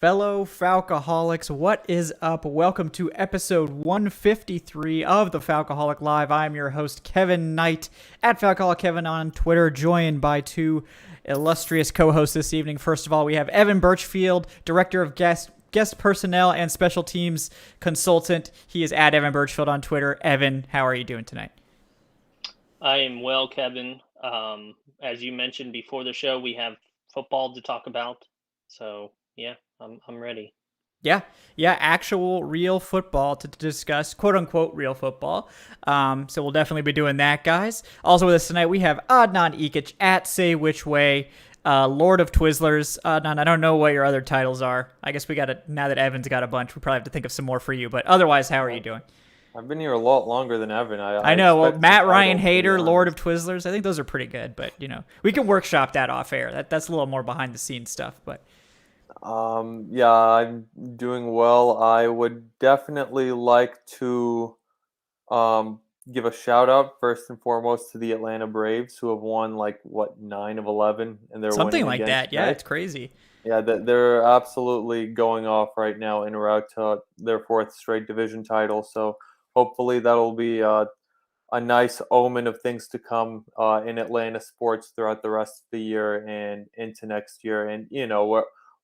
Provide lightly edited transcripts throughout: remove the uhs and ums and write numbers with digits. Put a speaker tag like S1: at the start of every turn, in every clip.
S1: Fellow Falcoholics, what is up? Welcome to episode 153 of the Falcoholic Live. I'm your host, Kevin Knight, at Falcoholic Kevin on Twitter, joined by two illustrious co-hosts this evening. First of all, we have Evan Birchfield, Director of Guest Personnel and Special Teams Consultant. He is at Evan Birchfield on Twitter. Evan, how are you doing tonight?
S2: I am well, Kevin. As you mentioned before the show, we have football to talk about. So, yeah, I'm ready.
S1: Yeah, actual real football to discuss, quote unquote real football. So we'll definitely be doing that, guys. Also with us tonight, we have Adnan Ikic at Say Which Way, Lord of Twizzlers. Adnan, I don't know what your other titles are. I guess now that Evan's got a bunch, we probably have to think of some more for you. But otherwise, how are you doing?
S3: I've been here a lot longer than Evan.
S1: I know. Well, Matt Ryan Hater, Lord of Twizzlers. I think those are pretty good, but we can workshop that off air. That's a little more behind the scenes stuff, but.
S3: Yeah, I'm doing well. I would definitely like to give a shout out first and foremost to the Atlanta Braves, who have won 9 of 11, and they're
S1: Something
S3: winning
S1: like
S3: again
S1: that. Yeah,
S3: tonight.
S1: it's crazy.
S3: Yeah, they're absolutely going off right now en route to their fourth straight division title. So hopefully that'll be a nice omen of things to come in Atlanta sports throughout the rest of the year and into next year. And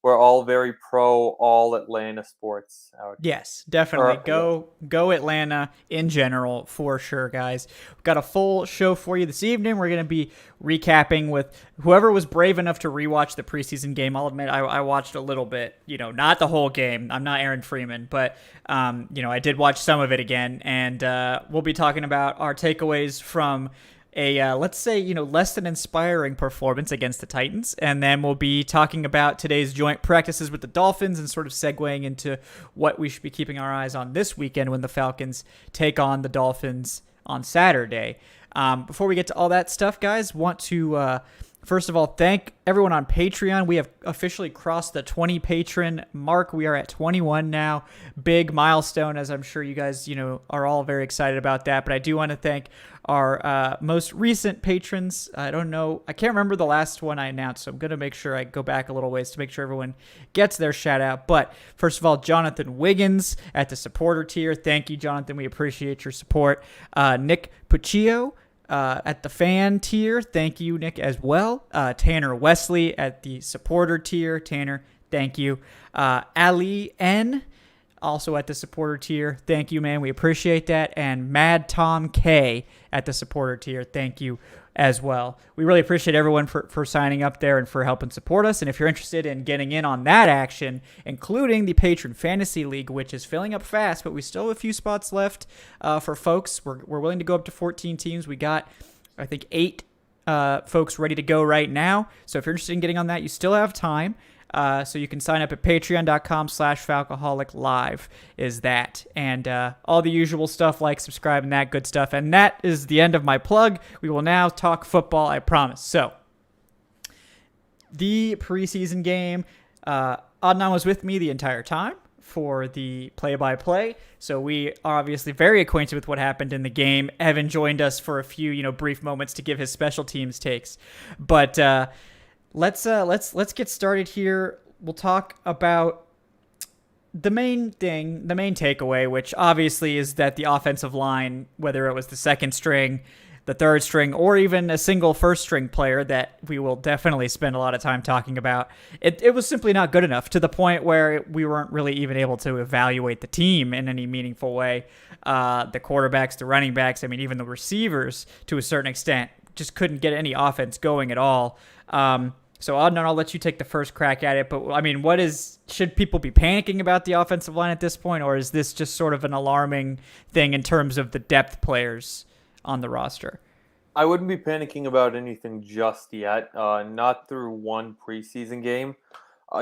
S3: we're all very pro all Atlanta sports out.
S1: Yes, definitely.
S3: Yeah.
S1: Go Atlanta in general for sure, guys. We've got a full show for you this evening. We're going to be recapping with whoever was brave enough to rewatch the preseason game. I'll admit I watched a little bit, not the whole game. I'm not Aaron Freeman, but I did watch some of it again, and we'll be talking about our takeaways from let's say, less than inspiring performance against the Titans. And then we'll be talking about today's joint practices with the Dolphins and sort of segueing into what we should be keeping our eyes on this weekend when the Falcons take on the Dolphins on Saturday. Before we get to all that stuff, guys, want to first of all, thank everyone on Patreon. We have officially crossed the 20 patron mark. We are at 21 now. Big milestone, as I'm sure you guys, are all very excited about that. But I do want to thank our most recent patrons. I can't remember the last one I announced, so I'm going to make sure I go back a little ways to make sure everyone gets their shout out. But first of all, Jonathan Wiggins at the supporter tier. Thank you, Jonathan. We appreciate your support. Nick Puccio at the fan tier. Thank you, Nick, as well. Tanner Wesley at the supporter tier. Tanner, thank you. Ali N, also at the supporter tier. Thank you, man. We appreciate that. And Mad Tom K at the supporter tier. Thank you as well. We really appreciate everyone for signing up there and for helping support us. And if you're interested in getting in on that action, including the Patron Fantasy League, which is filling up fast, but we still have a few spots left for folks. We're willing to go up to 14 teams. We got, I think, 8 folks ready to go right now. So if you're interested in getting on that, you still have time. So you can sign up at patreon.com/Falcoholic is that. And all the usual stuff like subscribe and that good stuff. And that is the end of my plug. We will now talk football, I promise. So the preseason game, Adnan was with me the entire time for the play-by-play. So we are obviously very acquainted with what happened in the game. Evan joined us for a few, brief moments to give his special teams takes. But Let's get started here. We'll talk about the main takeaway, which obviously is that the offensive line, whether it was the second string, the third string, or even a single first string player that we will definitely spend a lot of time talking about, it was simply not good enough to the point where we weren't really even able to evaluate the team in any meaningful way. The quarterbacks, the running backs, even the receivers to a certain extent just couldn't get any offense going at all. So Adnan, I'll let you take the first crack at it. But should people be panicking about the offensive line at this point, or is this just sort of an alarming thing in terms of the depth players on the roster?
S3: I wouldn't be panicking about anything just yet, not through one preseason game,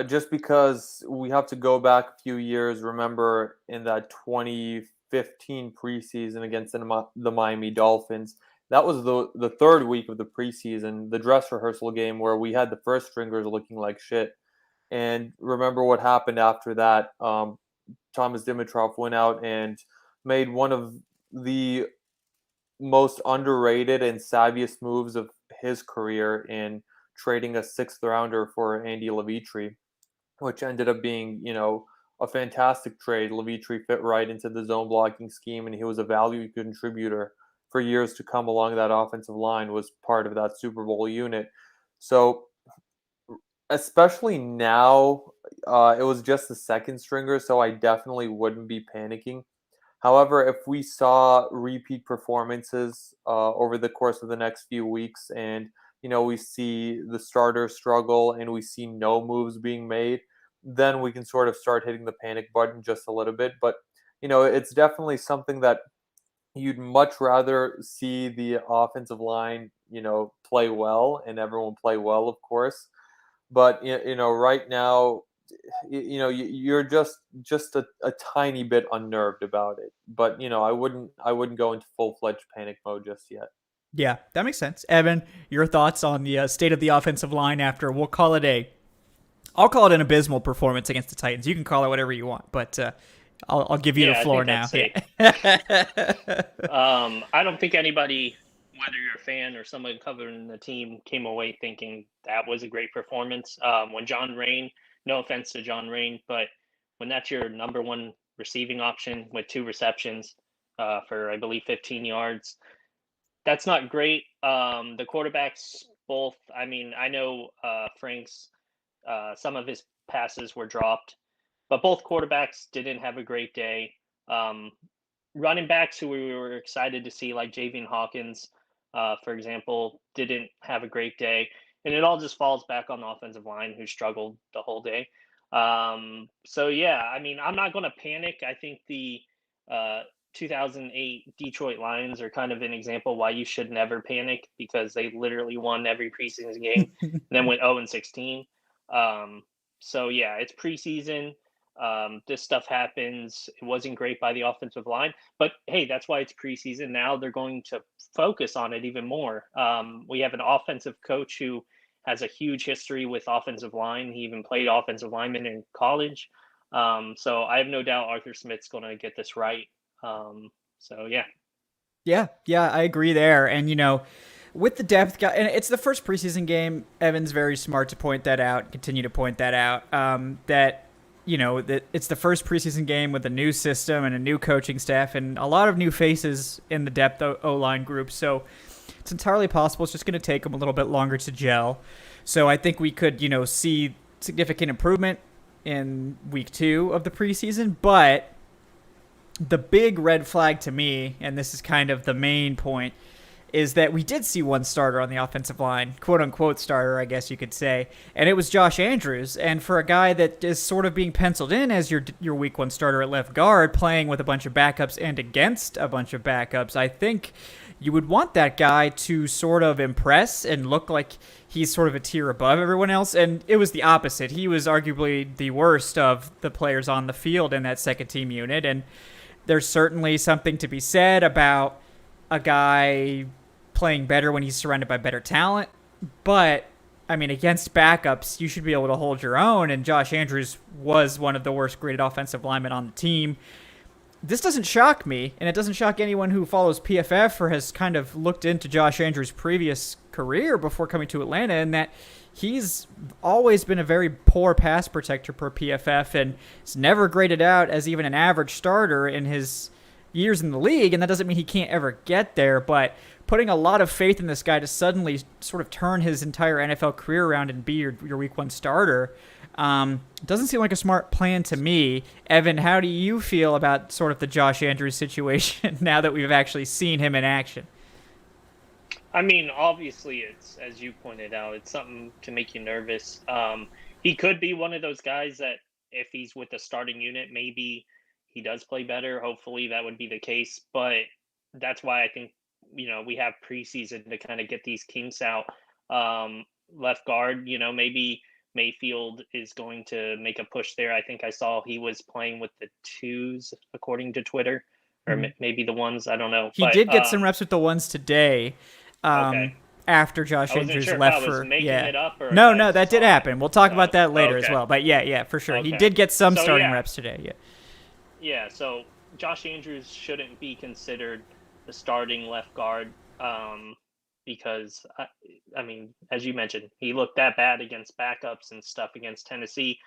S3: just because we have to go back a few years. Remember in that 2015 preseason against the Miami Dolphins, that was the third week of the preseason, the dress rehearsal game where we had the first stringers looking like shit. And remember what happened after that. Thomas Dimitrov went out and made one of the most underrated and savviest moves of his career in trading a sixth rounder for Andy Levitre. which ended up being, a fantastic trade. Levitri fit right into the zone blocking scheme, and he was a value contributor for years to come along that offensive line, was part of that Super Bowl unit. So, especially now, it was just the second stringer, so I definitely wouldn't be panicking. However, if we saw repeat performances over the course of the next few weeks, and we see the starter struggle and we see no moves being made, then we can sort of start hitting the panic button just a little bit. But it's definitely something that you'd much rather see the offensive line, play well, and everyone play well, of course. But right now, you're just a tiny bit unnerved about it. But I wouldn't go into full-fledged panic mode just yet.
S1: Yeah, that makes sense. Evan, your thoughts on the state of the offensive line after I'll call it an abysmal performance against the Titans. You can call it whatever you want, but I'll give you the floor now.
S2: I don't think anybody, whether you're a fan or someone covering the team, came away thinking that was a great performance. When John Rain, no offense to John Rain, but when that's your number one receiving option with 2 receptions for, I believe, 15 yards, that's not great. The quarterbacks both, I mean, I know Frank's, some of his passes were dropped, but both quarterbacks didn't have a great day. Um, Running backs who we were excited to see, like Javian Hawkins, for example, didn't have a great day. And it all just falls back on the offensive line, who struggled the whole day. So, yeah, I mean, I'm not going to panic. I think the uh, 2008 Detroit Lions are kind of an example why you should never panic, because they literally won every preseason game and then went 0-16. Um, so, yeah, it's preseason. This stuff happens. It wasn't great by the offensive line, but hey, that's why it's preseason. Now they're going to focus on it even more. We have an offensive coach who has a huge history with offensive line. He even played offensive lineman in college. So I have no doubt Arthur Smith's going to get this right. So yeah.
S1: Yeah, I agree there. And with the depth guy, and it's the first preseason game. Evan's very smart to point that out. Continue to point that out. That that it's the first preseason game with a new system and a new coaching staff and a lot of new faces in the depth O-line group. So it's entirely possible it's just going to take them a little bit longer to gel. So I think we could, see significant improvement in week 2 of the preseason. But the big red flag to me, and this is kind of the main point, is that we did see one starter on the offensive line, quote-unquote starter, I guess you could say, and it was Josh Andrews. And for a guy that is sort of being penciled in as your week 1 starter at left guard, playing with a bunch of backups and against a bunch of backups, I think you would want that guy to sort of impress and look like he's sort of a tier above everyone else. And it was the opposite. He was arguably the worst of the players on the field in that second-team unit, and there's certainly something to be said about a guy playing better when he's surrounded by better talent. But, I mean, against backups, you should be able to hold your own, and Josh Andrews was one of the worst graded offensive linemen on the team. This doesn't shock me, and it doesn't shock anyone who follows PFF or has kind of looked into Josh Andrews' previous career before coming to Atlanta, in that he's always been a very poor pass protector per PFF, and is never graded out as even an average starter in his years in the league, and that doesn't mean he can't ever get there, but putting a lot of faith in this guy to suddenly sort of turn his entire NFL career around and be your week 1 starter doesn't seem like a smart plan to me. Evan, how do you feel about sort of the Josh Andrews situation now that we've actually seen him in action?
S2: I mean, obviously, it's, as you pointed out, it's something to make you nervous. He could be one of those guys that if he's with the starting unit, maybe he does play better. Hopefully that would be the case. But that's why I think, we have preseason to kind of get these kinks out. Left guard, maybe Mayfield is going to make a push there. I think I saw he was playing with the 2s, according to Twitter, or maybe the 1s. I don't know.
S1: He did get some reps with the 1s today.
S2: Okay.
S1: After Josh Andrews
S2: sure
S1: left
S2: for
S1: it
S2: up, or
S1: no, that did happen. We'll talk about that later as
S2: okay.
S1: well. But yeah, for sure.
S2: Okay.
S1: He did get some
S2: So,
S1: starting
S2: yeah.
S1: reps today.
S2: Yeah, so Josh Andrews shouldn't be considered the starting left guard because, I mean, as you mentioned, he looked that bad against backups and stuff against Tennessee.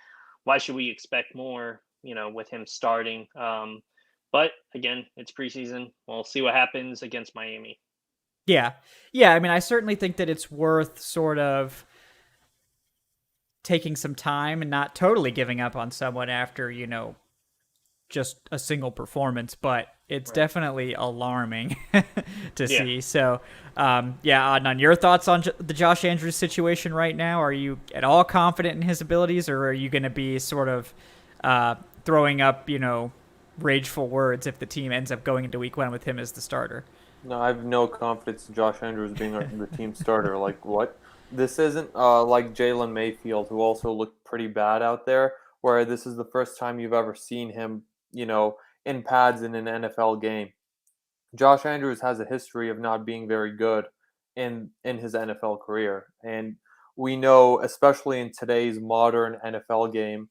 S2: why should we expect more, with him starting? But again, it's preseason. We'll see what happens against Miami.
S1: Yeah. Yeah, I mean, I certainly think that it's worth sort of taking some time and not totally giving up on someone after, just a single performance, but it's definitely alarming to see. So, Adnan, your thoughts on the Josh Andrews situation right now? Are you at all confident in his abilities, or are you going to be sort of throwing up, rageful words if the team ends up going into week 1 with him as the starter?
S3: No, I have no confidence in Josh Andrews being the team starter. Like, what? This isn't like Jaylen Mayfield, who also looked pretty bad out there, where this is the first time you've ever seen him, in pads in an NFL game. Josh Andrews has a history of not being very good in his NFL career. And we know, especially in today's modern NFL game,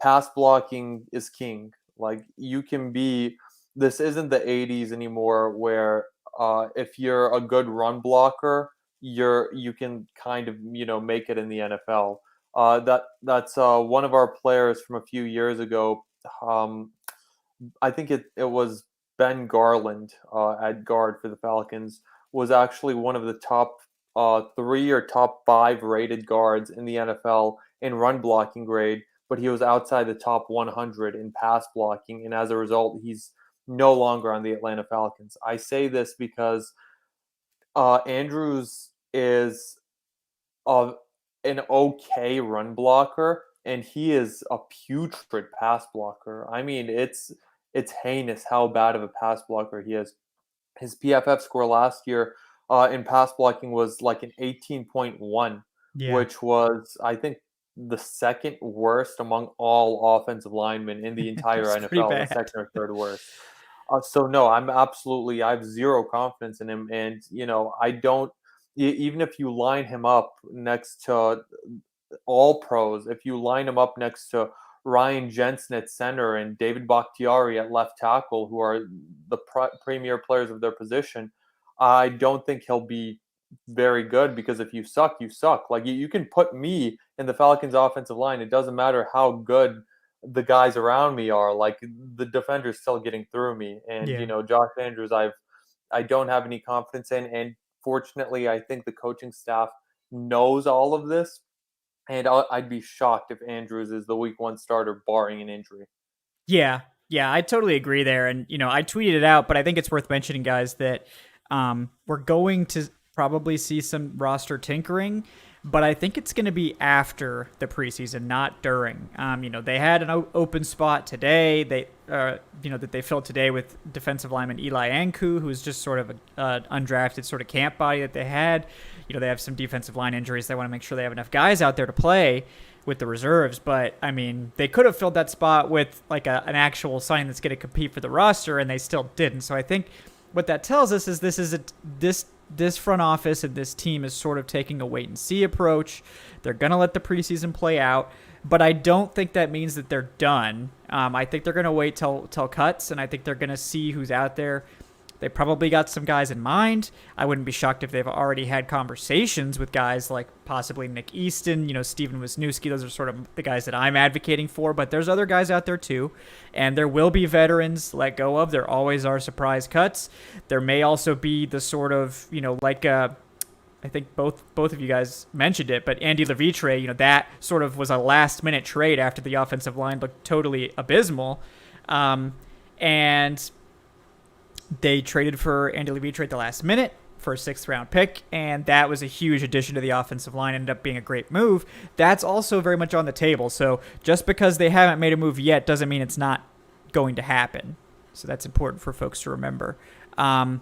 S3: pass blocking is king. Like, you can be, this isn't the 80s anymore where if you're a good run blocker, you can kind of make it in the NFL. That's one of our players from a few years ago. I think it was Ben Garland at guard for the Falcons, was actually one of the top 3 or top 5 rated guards in the NFL in run blocking grade, but he was outside the top 100 in pass blocking, and as a result, he's no longer on the Atlanta Falcons. I say this because Andrews is an okay run blocker, and he is a putrid pass blocker. I mean, it's heinous how bad of a pass blocker he is. His PFF score last year in pass blocking was like an 18.1, which was, I think, the second worst among all offensive linemen in the entire NFL, the second or third worst. So no, I have zero confidence in him, and I don't. Even if you line him up next to all pros, if you line him up next to Ryan Jensen at center and David Bakhtiari at left tackle, who are the premier players of their position, I don't think he'll be very good, because if you suck, you suck. Like, you can put me in the Falcons offensive line. It doesn't matter how good the guys around me are. Like, the defender's still getting through me. And, Josh Andrews, I don't have any confidence in. And fortunately, I think the coaching staff knows all of this. And I'd be shocked if Andrews is the week 1 starter, barring an injury.
S1: Yeah, I totally agree there. And, I tweeted it out, but I think it's worth mentioning, guys, that we're going to probably see some roster tinkering, but I think it's going to be after the preseason, not during. They had an open spot today. That they filled today with defensive lineman Eli Anku, who's just sort of an undrafted sort of camp body that they had. They have some defensive line injuries. They want to make sure they have enough guys out there to play with the reserves. But, I mean, they could have filled that spot with like an actual signing that's going to compete for the roster, and they still didn't. So I think what that tells us is this front office and this team is sort of taking a wait-and-see approach. They're going to let the preseason play out, but I don't think that means that they're done. I think they're going to wait till cuts, and I think they're going to see who's out there. They probably got some guys in mind. I wouldn't be shocked if they've already had conversations with guys like possibly Nick Easton, Steven Wisniewski. Those are sort of the guys that I'm advocating for, but there's other guys out there too. And there will be veterans let go of. There always are surprise cuts. There may also be the sort of, I think both of you guys mentioned it, but Andy Levitre, that sort of was a last-minute trade after the offensive line looked totally abysmal. And they traded for Andy Levitre at the last minute for a 6th-round pick, and that was a huge addition to the offensive line. Ended up being a great move. That's also very much on the table. So just because they haven't made a move yet doesn't mean it's not going to happen. So that's important for folks to remember. In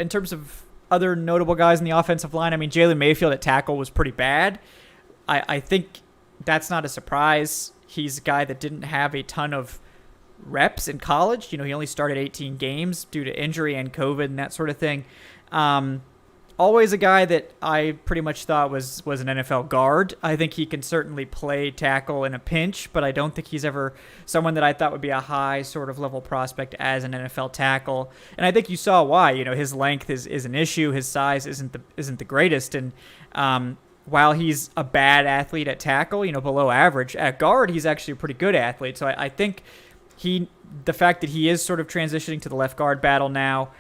S1: terms of other notable guys in the offensive line, I mean, Jaylen Mayfield at tackle was pretty bad. I think that's not a surprise. He's a guy that didn't have a ton of reps in college. He only started 18 games due to injury and COVID and that sort of thing. Always a guy that I pretty much thought was an NFL guard. I think he can certainly play tackle in a pinch, but I don't think he's ever someone that I thought would be a high sort of level prospect as an NFL tackle. And I think you saw why. His length is an issue. His size isn't the greatest. And while he's a bad athlete at tackle, below average, at guard, he's actually a pretty good athlete. So I think the fact that he is sort of transitioning to the left guard battle now,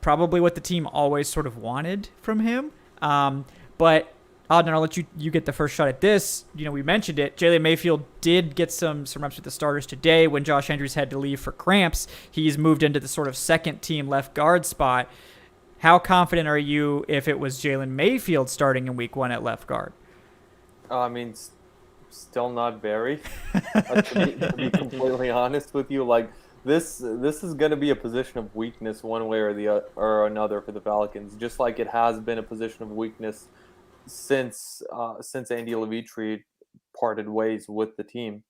S1: probably what the team always sort of wanted from him. But Adnan, I'll let you get the first shot at this. We mentioned it. Jaylen Mayfield did get some reps with the starters today when Josh Andrews had to leave for cramps. He's moved into the sort of second team left guard spot. How confident are you if it was Jaylen Mayfield starting in week 1 at left guard?
S3: I mean, still not very. To be completely honest with you, like this is going to be a position of weakness one way or another for the Falcons, just like it has been a position of weakness since Andy Levitre parted ways with the team.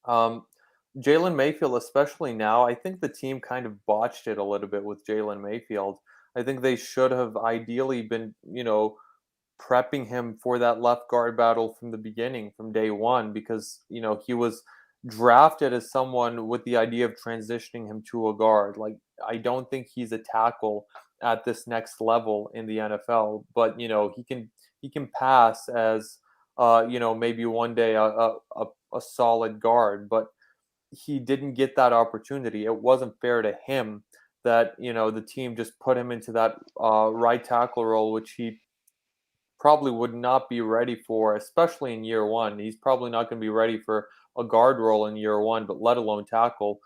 S3: Jaylen Mayfield, especially now, I think the team kind of botched it a little bit with Jaylen Mayfield. I think they should have ideally been, prepping him for that left guard battle from the beginning, from day one, because, he was drafted as someone with the idea of transitioning him to a guard. Like, I don't think he's a tackle at this next level in the NFL, but, he can pass as, maybe one day a solid guard, but he didn't get that opportunity. It wasn't fair to him that the team just put him into that right tackle role, which he probably would not be ready for, especially in year one. He's probably not going to be ready for a guard role in year one, but let alone tackle.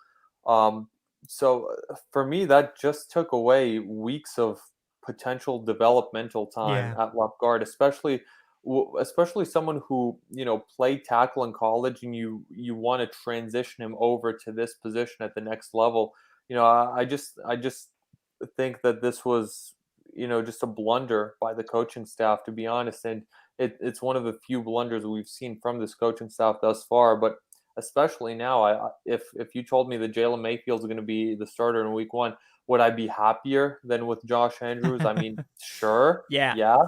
S3: So for me, that just took away weeks of potential developmental time at left guard, especially someone who played tackle in college, and you want to transition him over to this position at the next level. I just think that this was just a blunder by the coaching staff, to be honest, and it's one of the few blunders we've seen from this coaching staff thus far. But especially now, if you told me that Jaylen Mayfield is going to be the starter in week 1, would I be happier than with Josh Andrews? I mean, sure, yeah,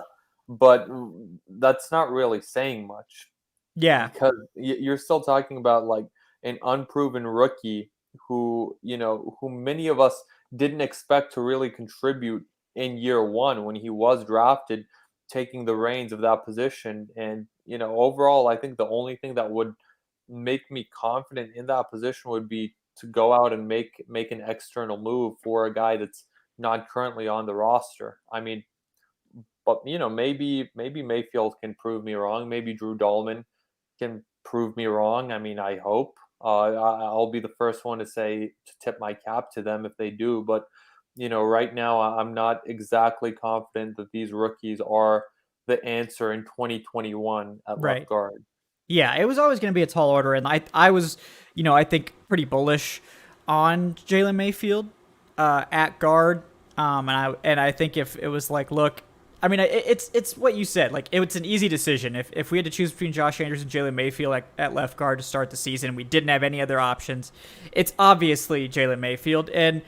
S3: but that's not really saying much.
S1: Yeah,
S3: because you're still talking about like an unproven rookie who many of us didn't expect to really contribute in year 1 when he was drafted, taking the reins of that position. And overall, I think the only thing that would make me confident in that position would be to go out and make an external move for a guy that's not currently on the roster. I mean, but maybe Mayfield can prove me wrong. Maybe Drew Dahlman can prove me wrong. I mean, I hope. I'll be the first one to tip my cap to them if they do. But right now I'm not exactly confident that these rookies are the answer in 2021 at left guard.
S1: Yeah, it was always going to be a tall order, and I was, I think pretty bullish on Jaylen Mayfield at guard, and I think if it was like, look, I mean, it's what you said. Like, it's an easy decision. If we had to choose between Josh Andrews and Jaylen Mayfield at left guard to start the season, we didn't have any other options. It's obviously Jaylen Mayfield, and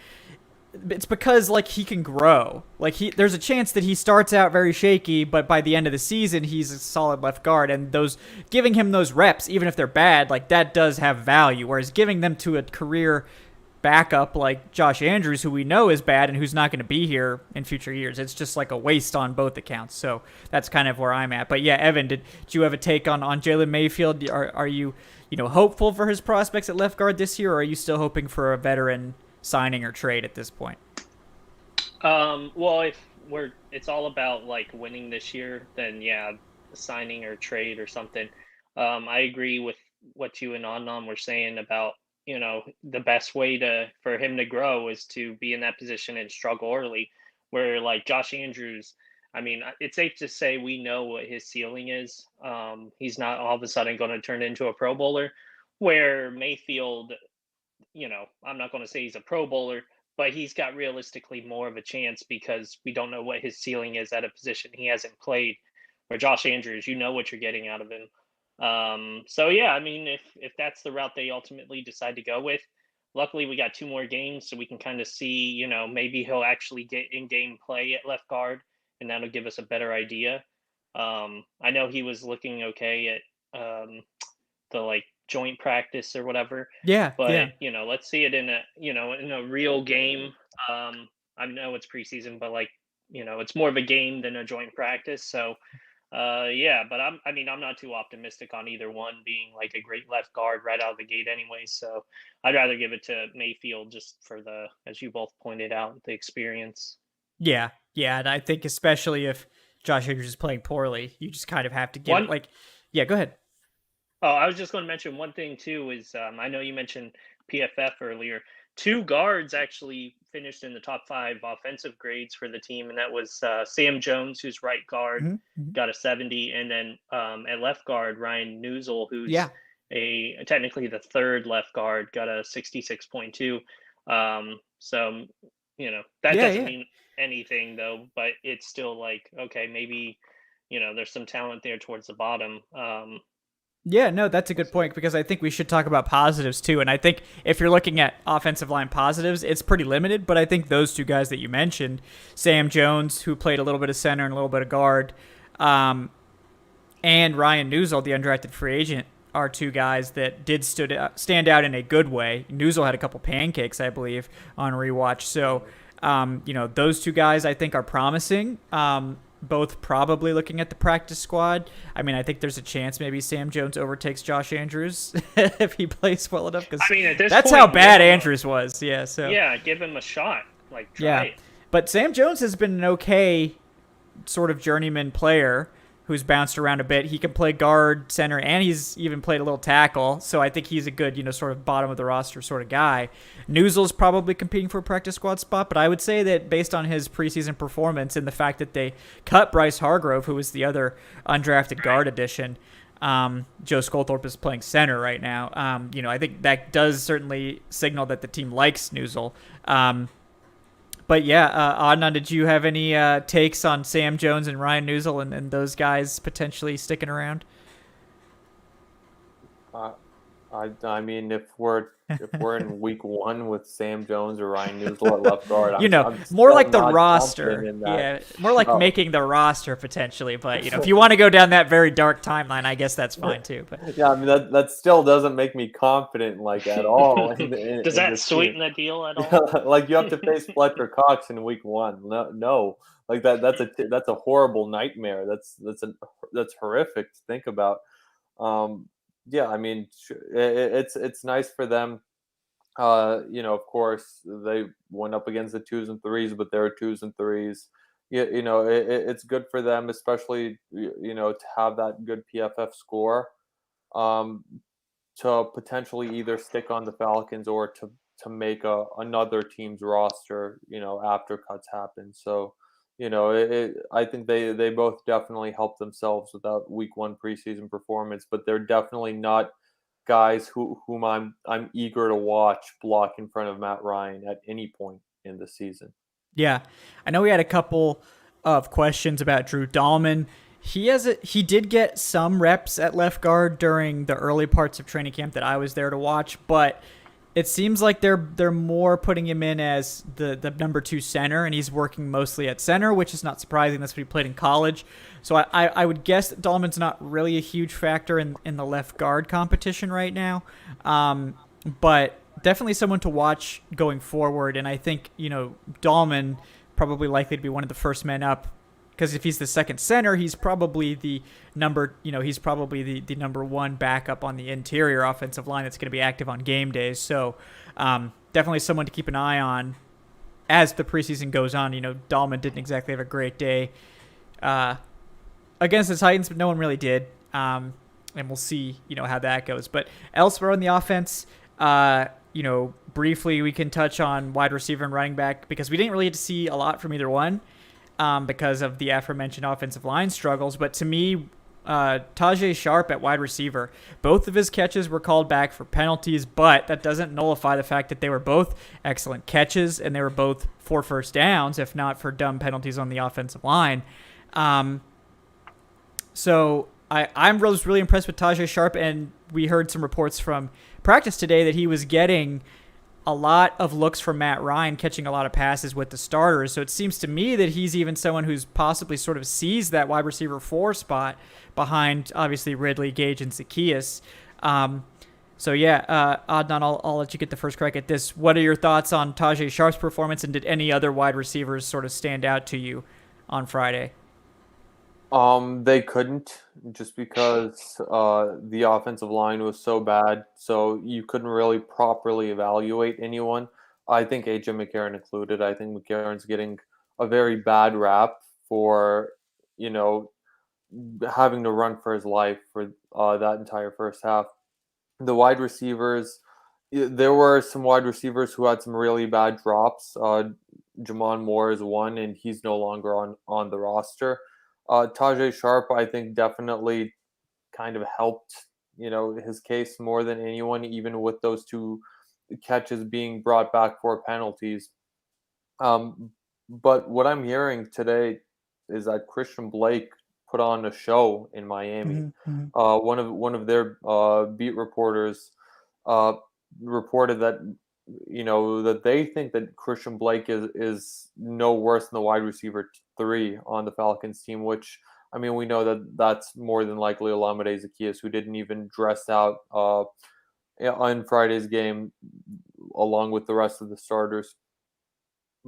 S1: it's because like he can grow. Like there's a chance that he starts out very shaky, but by the end of the season, he's a solid left guard. And giving him those reps, even if they're bad, like that does have value. Whereas giving them to a career backup like Josh Andrews, who we know is bad and who's not going to be here in future years, it's just like a waste on both accounts. So that's kind of where I'm at. But yeah, Evan, did you have a take on Jaylen Mayfield? Are you hopeful for his prospects at left guard this year, or are you still hoping for a veteran signing or trade at this point?
S2: Well, if it's all about like winning this year, then yeah, signing or trade or something. I agree with what you and Adnan were saying about the best way for him to grow is to be in that position and struggle early. Where like Josh Andrews, I mean, it's safe to say we know what his ceiling is. He's not all of a sudden going to turn into a Pro Bowler. Where Mayfield, I'm not going to say he's a Pro Bowler, but he's got realistically more of a chance because we don't know what his ceiling is at a position he hasn't played. Where Josh Andrews, you know what you're getting out of him. So yeah, I mean, if that's the route they ultimately decide to go with, luckily we got 2 more games, so we can kind of see, maybe he'll actually get in-game play at left guard, and that'll give us a better idea. I know he was looking okay at the like joint practice or whatever.
S1: Yeah.
S2: But let's see it in a real game. I know it's preseason, but like, it's more of a game than a joint practice. So Yeah, but I'm not too optimistic on either one being like a great left guard right out of the gate anyway. So I'd rather give it to Mayfield just for the, as you both pointed out, the experience.
S1: Yeah, yeah, and I think especially if Josh Andrews is playing poorly, you just kind of have to give it
S2: One,
S1: like, yeah, go ahead.
S2: oh, I was just going to mention one thing too is I know you mentioned PFF earlier. Two guards actually finished in the top 5 offensive grades for the team, and that was Sam Jones, who's right guard,
S1: Mm-hmm.
S2: got a 70, and then at left guard Ryan Newsel, who's
S1: Yeah,
S2: technically the third left guard, got a 66.2. So that
S1: yeah,
S2: doesn't
S1: yeah.
S2: mean anything though, but it's still like okay, maybe there's some talent there towards the bottom.
S1: Yeah, no, that's a
S2: We'll
S1: good
S2: see.
S1: point because I think we should talk about positives too. And I think if you're looking at offensive line positives, it's pretty limited. But I think those two guys that you mentioned, Sam Jones, who played a little bit of center and a little bit of guard, and Ryan Newsel, the undrafted free agent, are two guys that did stand out in a good way. Newsel had a couple pancakes, I believe, on rewatch. So, those two guys I think are promising. Both probably looking at the practice squad. I mean, I think there's a chance maybe Sam Jones overtakes Josh Andrews if he plays well enough. Because
S2: At this
S1: that's
S2: point,
S1: how bad Andrews was. Yeah. So
S2: yeah, give him a shot. Like try
S1: yeah,
S2: it.
S1: but Sam Jones has been an okay sort of journeyman player who's bounced around a bit. He can play guard, center, and he's even played a little tackle. So I think he's a good, sort of bottom of the roster sort of guy. Newsel's probably competing for a practice squad spot, but I would say that based on his preseason performance and the fact that they cut Bryce Hargrove, who was the other undrafted guard addition, Joe Skolthorpe is playing center right now. I think that does certainly signal that the team likes Newsel. But yeah, Adnan, did you have any takes on Sam Jones and Ryan Newsel and those guys potentially sticking around?
S3: I mean, if we're in week 1 with Sam Jones or Ryan Newsel at left guard, I'm
S1: more
S3: still
S1: like the
S3: not
S1: roster.
S3: confident in that.
S1: Yeah, more like making the roster potentially. But if you want to go down that very dark timeline, I guess that's fine too. But
S3: yeah, I mean that still doesn't make me confident like at all.
S2: Does that sweeten the deal at all?
S3: Like you have to face Fletcher Cox in week 1. No, like that's a horrible nightmare. That's horrific to think about. Yeah, I mean, it's nice for them. Of course, they went up against the 2s and 3s, but they're 2s and 3s. Yeah, it's good for them, especially to have that good PFF score, to potentially either stick on the Falcons or to make another team's roster. After cuts happen. So. I think they both definitely helped themselves with that week 1 preseason performance, but they're definitely not guys whom I'm eager to watch block in front of Matt Ryan at any point in the season.
S1: yeah, I know we had a couple of questions about Drew Dahlman. He did get some reps at left guard during the early parts of training camp that I was there to watch, but it seems like they're more putting him in as the number 2 center, and he's working mostly at center, which is not surprising. That's what he played in college. So I would guess that Dahlman's not really a huge factor in the left guard competition right now. But definitely someone to watch going forward. And I think, Dahlman probably likely to be one of the first men up, because if he's the second center, he's probably the number 1 backup on the interior offensive line that's going to be active on game days. So definitely someone to keep an eye on as the preseason goes on. Dahlman didn't exactly have a great day against the Titans, but no one really did. And we'll see, how that goes. But elsewhere on the offense, briefly we can touch on wide receiver and running back because we didn't really get to see a lot from either one. Because of the aforementioned offensive line struggles. But to me, Tajay Sharp at wide receiver, both of his catches were called back for penalties, but that doesn't nullify the fact that they were both excellent catches and they were both for first downs, if not for dumb penalties on the offensive line. So I was really impressed with Tajay Sharp, and we heard some reports from practice today that he was getting a lot of looks from Matt Ryan, catching a lot of passes with the starters. So it seems to me that he's even someone who's possibly sort of seized that wide receiver 4 spot behind, obviously, Ridley, Gage, and Zacchaeus. Adnan, I'll let you get the first crack at this. What are your thoughts on Tajay Sharp's performance, and did any other wide receivers sort of stand out to you on Friday?
S3: They couldn't, just because the offensive line was so bad, so you couldn't really properly evaluate anyone. I think AJ McCarron included. I think McCarron's getting a very bad rap for, you know, having to run for his life for that entire first half. The wide receivers, there were some wide receivers who had some really bad drops. Jamon Moore is one, and he's no longer on the roster. Tajay Sharp, I think, definitely kind of helped, his case more than anyone, even with those two catches being brought back for penalties. Um, but what I'm hearing today is that Christian Blake put on a show in Miami.
S1: Mm-hmm.
S3: One of their beat reporters uh, reported that that they think that Christian Blake is no worse than the wide receiver three on the Falcons team. Which, I mean, we know that that's more than likely Olamide Zaccheaus, who didn't even dress out on Friday's game along with the rest of the starters,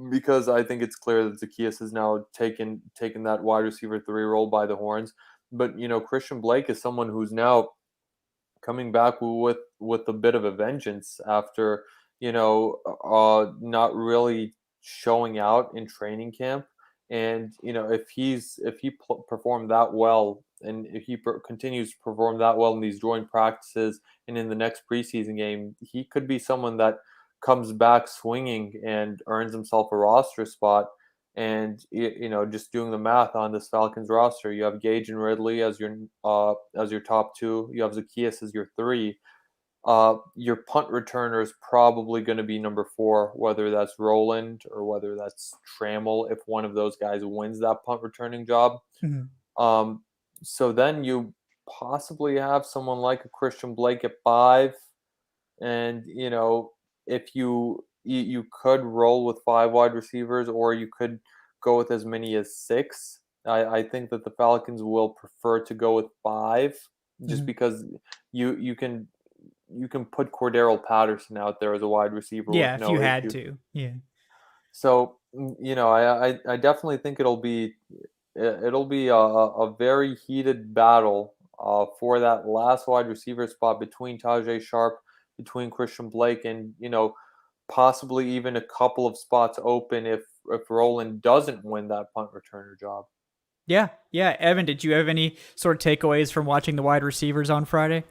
S3: because I think it's clear that Zaccheaus has now taken that wide receiver three role by the horns. But Christian Blake is someone who's now coming back with a bit of a vengeance after not really showing out in training camp. And if performed that well, and if he continues to perform that well in these joint practices and in the next preseason game, he could be someone that comes back swinging and earns himself a roster spot. And just doing the math on this Falcons roster, you have Gage and Ridley as your top two. You have Zaccheaus as your three. Your punt returner is probably going to be number 4, whether that's Roland or whether that's Trammell, if one of those guys wins that punt returning job.
S1: Mm-hmm.
S3: So then you possibly have someone like a Christian Blake at 5, and if you could roll with 5 wide receivers, or you could go with as many as 6. I think that the Falcons will prefer to go with 5, just
S1: Mm-hmm.
S3: because you can put Cordero Patterson out there as a wide receiver with
S1: Yeah, if
S3: no
S1: you had
S3: issue.
S1: to. Yeah.
S3: So I definitely think it'll be a very heated battle for that last wide receiver spot between Tajay Sharp, between Christian Blake, and possibly even a couple of spots open if Roland doesn't win that punt returner job.
S1: Yeah. Yeah. Evan, did you have any sort of takeaways from watching the wide receivers on Friday?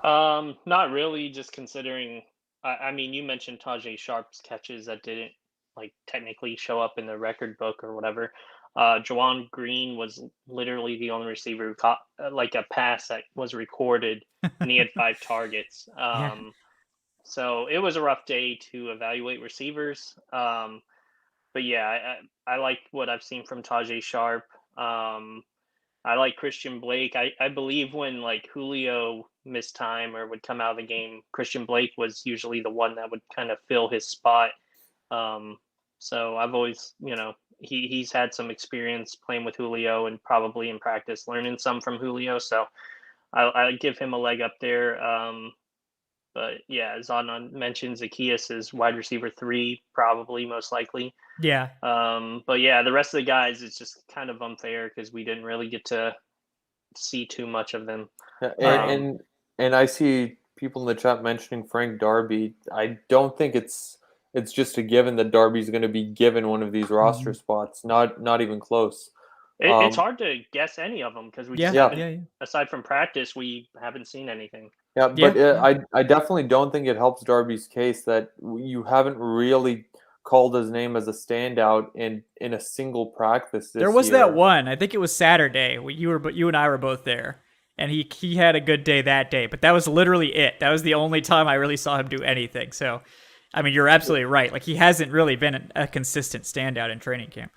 S2: Not really. Just considering, I mean, you mentioned Tajay Sharp's catches that didn't like technically show up in the record book or whatever. Jawan Green was literally the only receiver who caught like a pass that was recorded, and he had 5 targets.
S1: Yeah.
S2: So it was a rough day to evaluate receivers. But yeah, I like what I've seen from Tajay Sharp. I like Christian Blake. I believe when like Julio missed time or would come out of the game, Christian Blake was usually the one that would kind of fill his spot. Um, so I've always, he's had some experience playing with Julio and probably in practice learning some from Julio. So I give him a leg up there. But yeah, as Adnan mentioned, Zaccheaus is wide receiver 3, probably most likely.
S1: Yeah.
S2: But yeah, the rest of the guys, it's just kind of unfair because we didn't really get to see too much of them.
S3: Yeah,
S1: Right.
S3: and I see people in the chat mentioning Frank Darby. I don't think it's just a given that Darby's going to be given one of these roster
S1: Mhm.
S3: spots. Not even close.
S2: It's
S3: Um,
S2: hard to guess any of them because we just
S1: Yeah.
S3: yeah,
S2: haven't,
S1: Yeah. Yeah.
S2: aside from practice, we haven't seen anything.
S3: yeah,
S1: Yeah.
S3: but
S1: Yeah.
S3: I definitely don't think it helps Darby's case that you haven't really called his name as a standout in a single practice
S1: There
S3: this
S1: was that
S3: year.
S1: one. I think it was Saturday. You and I were both there, and he had a good day that day. But that was literally it. That was the only time I really saw him do anything. So, I mean, you're absolutely right. Like he hasn't really been a consistent standout in training camp.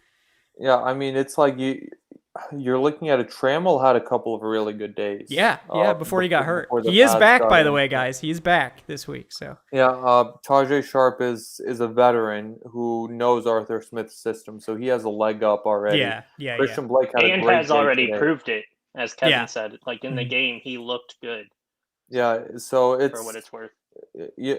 S3: Yeah, I mean, it's like you're looking at a Trammell had a couple of really good days
S1: Yeah. Yeah. Before he got hurt,
S3: before the
S1: he is
S3: pads
S1: back.
S3: got
S1: By the
S3: in.
S1: way, guys, he's back this week. So
S3: Yeah, Tajay Sharp is a veteran who knows Arthur Smith's system, so he has a leg up already.
S1: yeah. Yeah. Yeah.
S3: Christian Blake had a
S2: And
S3: great
S2: has
S3: day
S2: already
S3: today.
S2: proved it, as Kevin
S1: Yeah.
S2: said. Like in the
S1: Mhm.
S2: game, he looked good
S3: Yeah, so
S2: for what
S3: it's
S2: it's worth.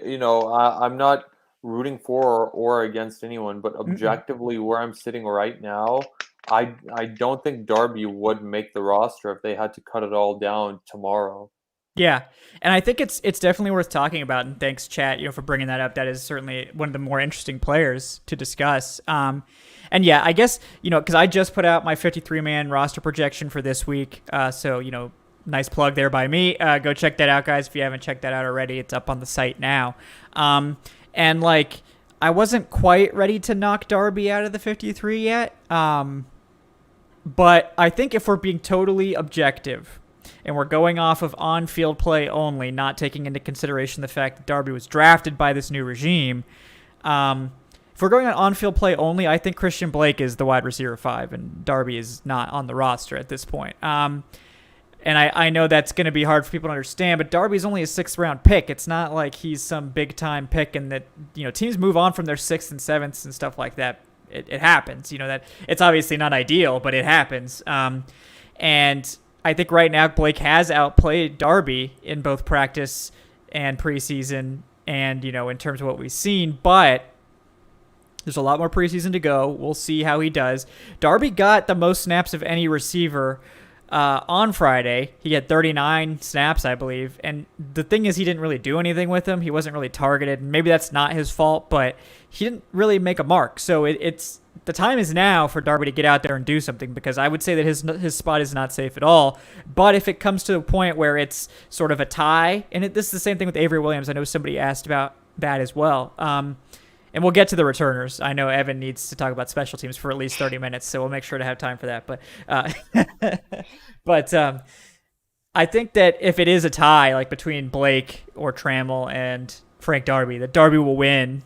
S3: I'm not rooting for or against anyone, but
S1: Mm-mm.
S3: objectively, where I'm sitting right now, I don't think Darby would make the roster if they had to cut it all down tomorrow.
S1: Yeah, and I think it's definitely worth talking about. And thanks, chat, for bringing that up. That is certainly one of the more interesting players to discuss. And yeah, I guess because I just put out my 53-man roster projection for this week. So nice plug there by me. Go check that out, guys. If you haven't checked that out already, it's up on the site now. And like, I wasn't quite ready to knock Darby out of the 53 yet. But I think if we're being totally objective, and we're going off of on-field play only, not taking into consideration the fact that Darby was drafted by this new regime. If we're going on-field play only, I think Christian Blake is the wide receiver 5, and Darby is not on the roster at this point. And I know that's going to be hard for people to understand, but Darby's only a 6th-round pick. It's not like he's some big-time pick, and that teams move on from their 6th and 7th and stuff like that. It happens. That it's obviously not ideal, but it happens. And I think right now Blake has outplayed Darby in both practice and preseason and, in terms of what we've seen, but there's a lot more preseason to go. We'll see how he does. Darby got the most snaps of any receiver on Friday. He had 39 snaps, I believe. And the thing is, he didn't really do anything with them. He wasn't really targeted. Maybe that's not his fault, but he didn't really make a mark. So it's the time is now for Darby to get out there and do something, because I would say that his spot is not safe at all. But if it comes to a point where it's sort of a tie, and this is the same thing with Avery Williams. I know somebody asked about that as well. And we'll get to the returners. I know Evan needs to talk about special teams for at least 30 minutes, so we'll make sure to have time for that. But I think that if it is a tie, like between Blake or Trammell and Frank Darby, that Darby will win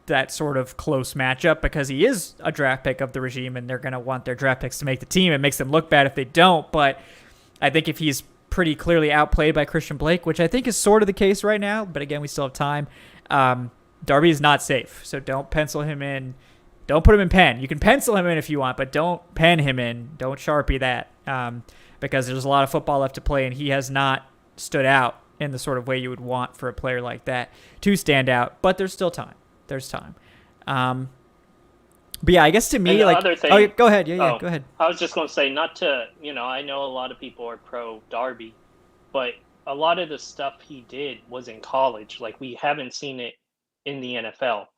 S1: that sort of close matchup, because he is a draft pick of the regime, and they're going to want their draft picks to make the team. It makes them look bad if they don't, but I think if he's pretty clearly outplayed by Christian Blake, which I think is sort of the case right now, but again, we still have time, Darby is not safe, so don't pencil him in. Don't put him in pen. You can pencil him in if you want, but don't pen him in. Don't Sharpie that, because there's a lot of football left to play, and he has not stood out in the sort of way you would want for a player like that to stand out, but there's still time. There's time. But yeah, I guess to me, like,
S2: thing,
S1: oh, go ahead. Yeah, go ahead.
S2: I was just going to say, not to, I know a lot of people are pro Darby, but a lot of the stuff he did was in college. Like, we haven't seen it in the NFL.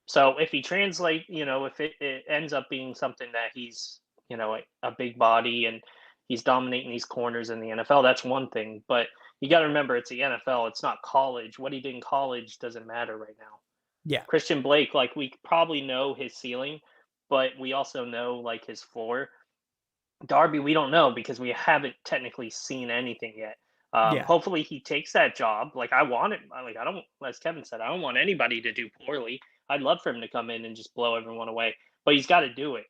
S2: So if he translates, if it ends up being something that he's, a big body and he's dominating these corners in the NFL, that's one thing. But you got to remember, it's the NFL. It's not college. What he did in college doesn't matter right now.
S1: Yeah.
S2: Christian Blake, like, we probably know his ceiling, but we also know, like, his floor. Darby, we don't know, because we haven't technically seen anything yet. Hopefully he takes that job. Like, I want it. Like, I don't, as Kevin said, I don't want anybody to do poorly. I'd love for him to come in and just blow everyone away, but he's got to do it.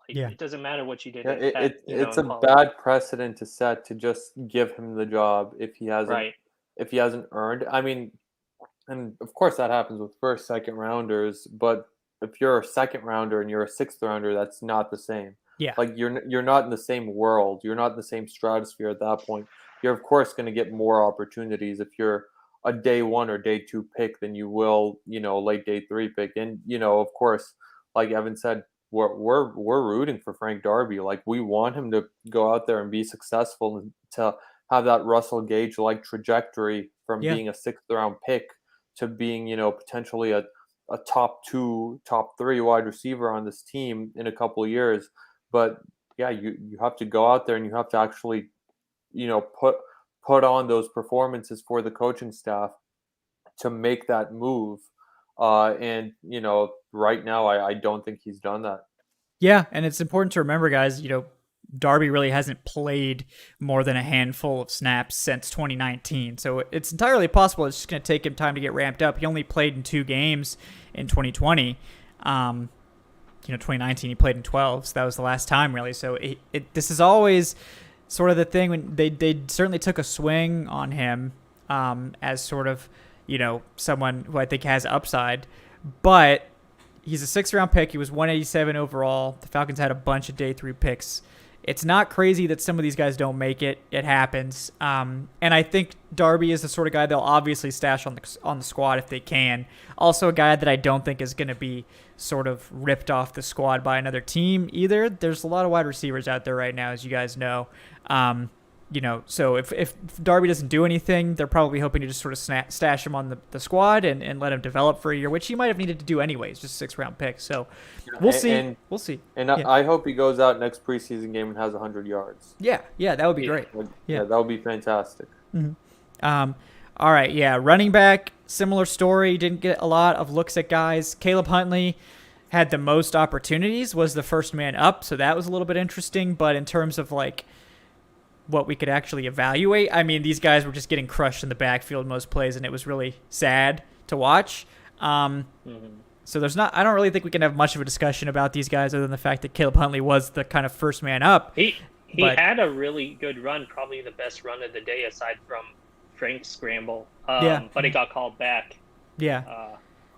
S2: Like, it doesn't matter what you did.
S3: It's a bad precedent to set, to just give him the job if he hasn't earned. I mean, and of course that happens with first, second rounders, but if you're a second rounder and you're a 6th rounder, that's not the same.
S1: Yeah.
S3: Like, you're not in the same world. You're not in the same stratosphere at that point. You're of course going to get more opportunities if you're a day 1 or day 2 pick than you will, late day 3 pick. And, of course, like Evan said, we're rooting for Frank Darby. Like, we want him to go out there and be successful, and to have that Russell Gage like trajectory from being a 6th round pick to being, potentially a top 2, top 3 wide receiver on this team in a couple of years. But yeah, you have to go out there and you have to actually, put on those performances for the coaching staff to make that move. And right now, I don't think he's done that.
S1: Yeah, and it's important to remember, guys, Darby really hasn't played more than a handful of snaps since 2019. So it's entirely possible it's just going to take him time to get ramped up. He only played in 2 games in 2020. 2019 he played in 12, so that was the last time, really. So this is always sort of the thing, when they certainly took a swing on him as sort of, someone who I think has upside. But he's a 6th round pick. He was 187 overall. The Falcons had a bunch of day 3 picks it's not crazy that some of these guys don't make it. It happens. And I think Darby is the sort of guy they'll obviously stash on the squad if they can. Also a guy that I don't think is going to be sort of ripped off the squad by another team either. There's a lot of wide receivers out there right now, as you guys know. So if Darby doesn't do anything, they're probably hoping to just sort of stash him on the squad and let him develop for a year, which he might have needed to do anyways, just 6th-round pick. So we'll see. We'll see.
S3: And I hope he goes out next preseason game and has 100 yards.
S1: Yeah, that would be great.
S3: Yeah, that would be fantastic.
S1: Mm-hmm. All right, yeah, running back, similar story. Didn't get a lot of looks at guys. Caleb Huntley had the most opportunities, was the first man up, so that was a little bit interesting. But in terms of like what we could actually evaluate, I mean, these guys were just getting crushed in the backfield most plays, and it was really sad to watch. So I don't really think we can have much of a discussion about these guys other than the fact that Caleb Huntley was the kind of first man up.
S2: He had a really good run, probably the best run of the day aside from Frank's scramble. But it got called back.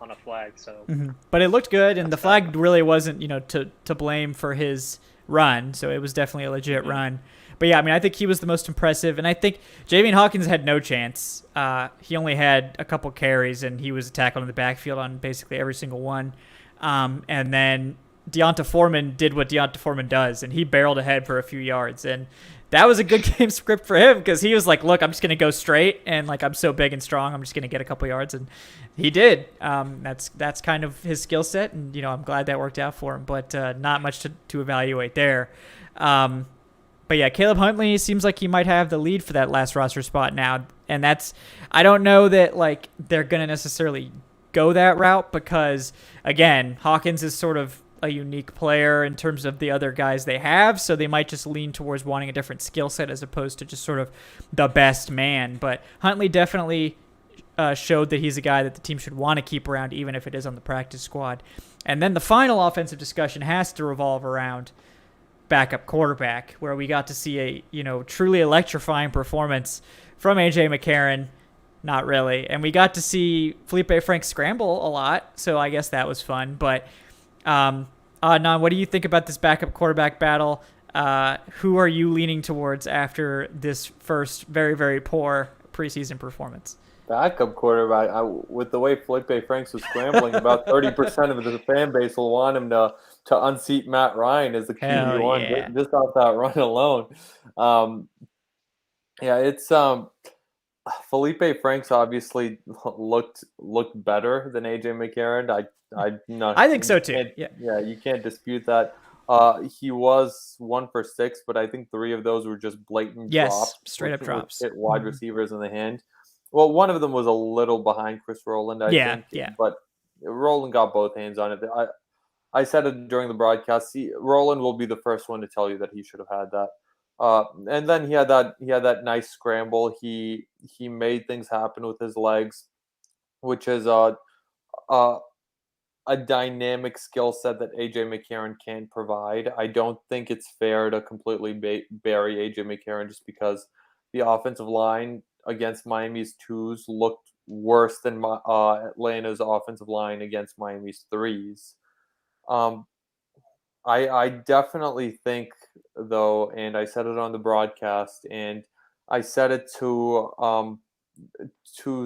S2: On a flag. So,
S1: but it looked good, and the flag really wasn't, to blame for his run. So it was definitely a legit run. But yeah, I mean, I think he was the most impressive, and I think Javian Hawkins had no chance. He only had a couple carries, and he was tackled in the backfield on basically every single one. And then Deonta Foreman did what Deonta Foreman does, and he barreled ahead for a few yards. And that was a good game script for him because he was like, look, I'm just going to go straight, and like I'm so big and strong, I'm just going to get a couple yards. And he did. That's kind of his skill set, and I'm glad that worked out for him, but not much to evaluate there. But yeah, Caleb Huntley seems like he might have the lead for that last roster spot now. And I don't know that like they're going to necessarily go that route because, again, Hawkins is sort of a unique player in terms of the other guys they have. So they might just lean towards wanting a different skill set as opposed to just sort of the best man. But Huntley definitely showed that he's a guy that the team should want to keep around, even if it is on the practice squad. And then the final offensive discussion has to revolve around backup quarterback, where we got to see a truly electrifying performance from AJ McCarron. Not really. And we got to see Felipe Franks scramble a lot, so I guess that was fun. But Nan, what do you think about this backup quarterback battle? Who are you leaning towards after this first very, very poor preseason performance?
S3: Backup quarterback, with the way Felipe Franks was scrambling, about 30% of the fan base will want him to unseat Matt Ryan as the QB1 just off that run alone. It's Felipe Franks obviously looked better than AJ McCarron.
S1: I think so too.
S3: Yeah, you can't dispute that. He was 1 for 6, but I think 3 of those were just blatant drops.
S1: Straight up drops.
S3: Hit wide receivers in the hand. Well, one of them was a little behind Chris Rowland, I think. But Rowland got both hands on it. I said it during the broadcast. Rowland will be the first one to tell you that he should have had that. And then he had that nice scramble. He made things happen with his legs, which is a dynamic skill set that AJ McCarron can't provide. I don't think it's fair to completely bury AJ McCarron just because the offensive line against Miami's 2s looked worse than Atlanta's offensive line against Miami's 3s. I definitely think, though, and I said it on the broadcast, and I said it to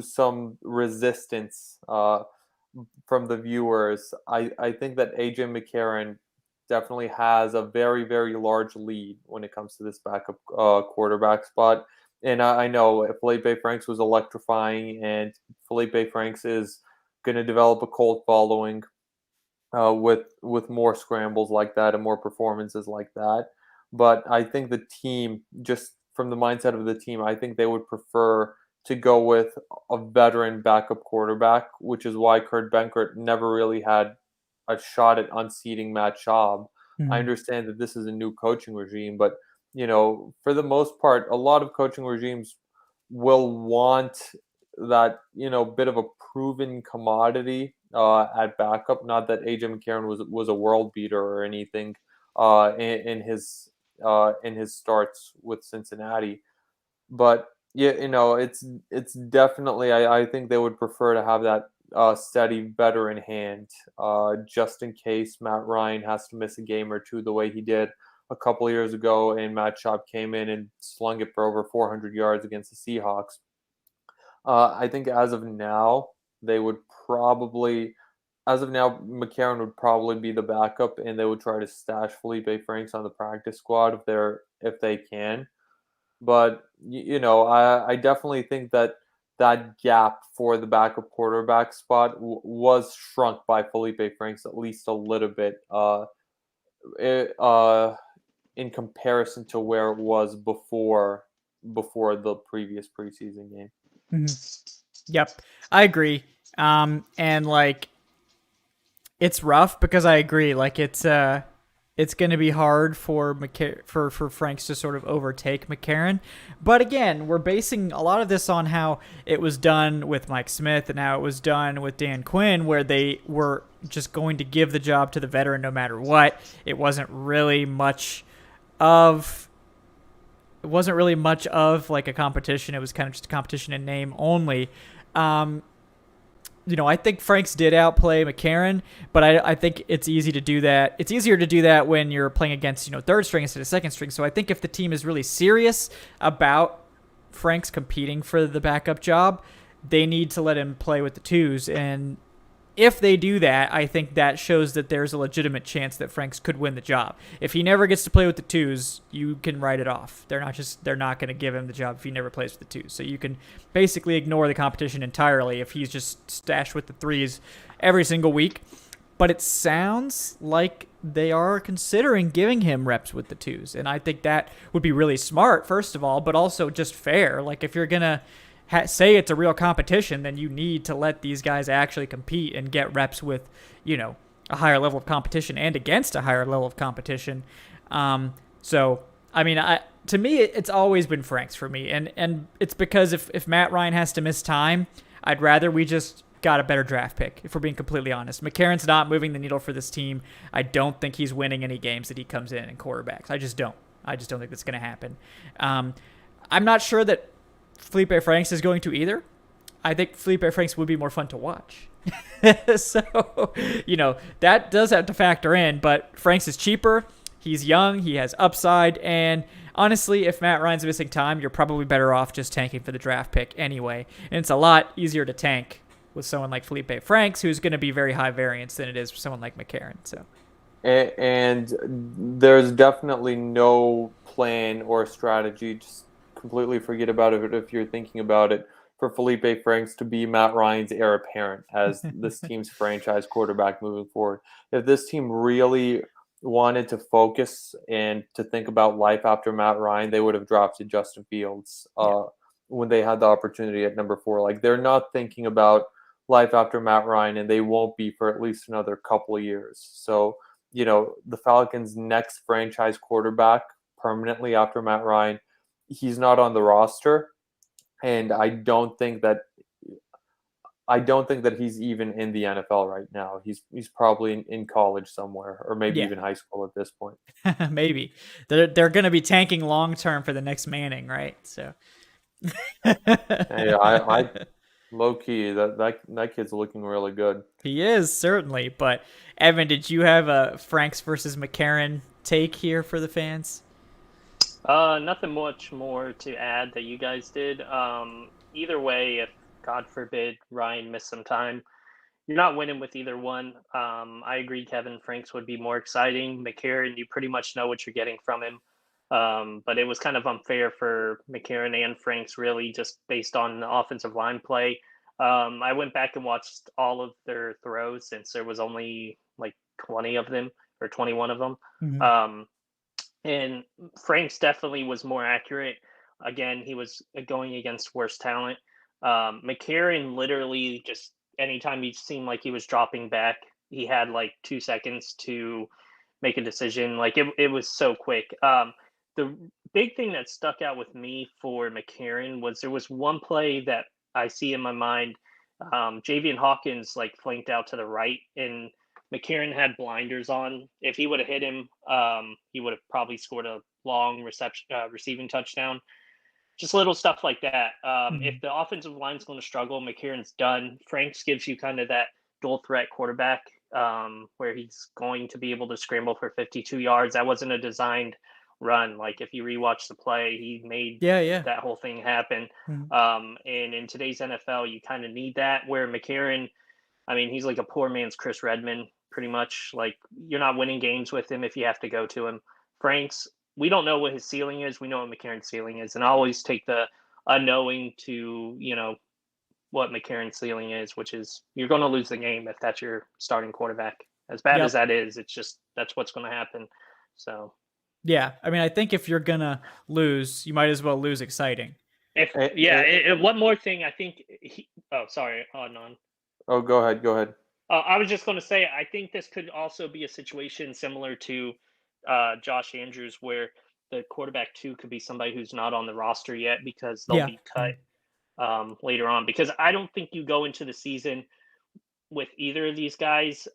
S3: some resistance from the viewers. I think that AJ McCarron definitely has a very, very large lead when it comes to this backup quarterback spot. And I know Felipe Franks was electrifying, and Felipe Franks is going to develop a cult following with more scrambles like that and more performances like that. But I think the team, just from the mindset of the team, I think they would prefer to go with a veteran backup quarterback, which is why Kurt Benkert never really had a shot at unseating Matt Schaub. I understand that this is a new coaching regime, but for the most part, a lot of coaching regimes will want that, bit of a proven commodity at backup. Not that AJ McCarron was a world beater or anything in his starts with Cincinnati, but it's definitely I think they would prefer to have that steady veteran hand just in case Matt Ryan has to miss a game or two the way he did a couple of years ago, and Matt Schaub came in and slung it for over 400 yards against the Seahawks. I think as of now, they would probably, as of now, McCarron would probably be the backup, and they would try to stash Felipe Franks on the practice squad if they can. But I definitely think that gap for the backup quarterback spot was shrunk by Felipe Franks at least a little bit. It, in comparison to where it was before the previous preseason game.
S1: Mm-hmm. Yep, I agree. And like, it's rough because I agree. Like, it's going to be hard for for Franks to sort of overtake McCarron. But again, we're basing a lot of this on how it was done with Mike Smith and how it was done with Dan Quinn, where they were just going to give the job to the veteran no matter what. It wasn't really much of like a competition. It was kind of just a competition in name only. I think Franks did outplay McCarron, but I think it's easy to do that. It's easier to do that when you're playing against, third string instead of second string. So I think if the team is really serious about Franks competing for the backup job, they need to let him play with the twos. And if they do that, I think that shows that there's a legitimate chance that Franks could win the job. If he never gets to play with the twos, you can write it off. They're not going to give him the job if he never plays with the twos. So you can basically ignore the competition entirely if he's just stashed with the threes every single week. But it sounds like they are considering giving him reps with the twos. And I think that would be really smart, first of all, but also just fair. Like, if you're going to say it's a real competition, then you need to let these guys actually compete and get reps with, a higher level of competition and against a higher level of competition. So, I mean, to me, it's always been Franks for me. And it's because if Matt Ryan has to miss time, I'd rather we just got a better draft pick, if we're being completely honest. McCarron's not moving the needle for this team. I don't think he's winning any games that he comes in quarterbacks. I just don't think that's going to happen. I'm not sure that Felipe Franks is going to either. I think Felipe Franks would be more fun to watch. So, that does have to factor in, but Franks is cheaper. He's young. He has upside. And honestly, if Matt Ryan's missing time, you're probably better off just tanking for the draft pick anyway. And it's a lot easier to tank with someone like Felipe Franks, who's going to be very high variance, than it is for someone like McCarron. So,
S3: and there's definitely no plan or strategy. Just completely forget about it if you're thinking about it, for Felipe Franks to be Matt Ryan's heir apparent as this team's franchise quarterback moving forward. If this team really wanted to focus and to think about life after Matt Ryan, they would have drafted Justin Fields when they had the opportunity at number 4. Like, they're not thinking about life after Matt Ryan, and they won't be for at least another couple of years. So, the Falcons' next franchise quarterback permanently after Matt Ryan, he's not on the roster, and I don't think that he's even in the NFL right now. He's probably in college somewhere, or maybe even high school at this point.
S1: Maybe they're going to be tanking long term for the next Manning, right? So,
S3: hey, I low key that kid's looking really good.
S1: He is, certainly. But Evan, did you have a Franks versus McCarron take here for the fans?
S2: Nothing much more to add that you guys did. Either way, if God forbid Ryan missed some time, you're not winning with either one. I agree, Kevin. Franks would be more exciting. McCarron, you pretty much know what you're getting from him. But it was kind of unfair for McCarron and Franks, really, just based on the offensive line play. I went back and watched all of their throws, since there was only like 20 of them or 21 of them. Mm-hmm. And Franks definitely was more accurate. Again, he was going against worse talent. McCarron literally just anytime he seemed like he was dropping back, he had like 2 seconds to make a decision. Like it was so quick. The big thing that stuck out with me for McCarron was there was one play that I see in my mind. Javian Hawkins like flanked out to the right, and McCarron had blinders on. If he would have hit him, he would have probably scored a long receiving touchdown. Just little stuff like that. If the offensive line's going to struggle, McCarron's done. Franks gives you kind of that dual threat quarterback where he's going to be able to scramble for 52 yards. That wasn't a designed run. Like if you rewatch the play, he made
S1: Yeah.
S2: that whole thing happen.
S1: Mhm.
S2: And in today's NFL, you kind of need that. Where McCarron, I mean, he's like a poor man's Chris Redmond, pretty much. Like you're not winning games with him if you have to go to him. Franks, we don't know what his ceiling is. We know what McCarron's ceiling is, and I always take the unknowing to what McCarron's ceiling is, which is you're going to lose the game if that's your starting quarterback. As bad as that is, it's just that's what's going to happen. So
S1: yeah, I mean, I think if you're gonna lose, you might as well lose exciting.
S2: One more thing, I think. Sorry, Non.
S3: Oh, go ahead.
S2: I was just going to say, I think this could also be a situation similar to Josh Andrews, where the quarterback 2 could be somebody who's not on the roster yet because they'll be cut later on. Because I don't think you go into the season with either of these guys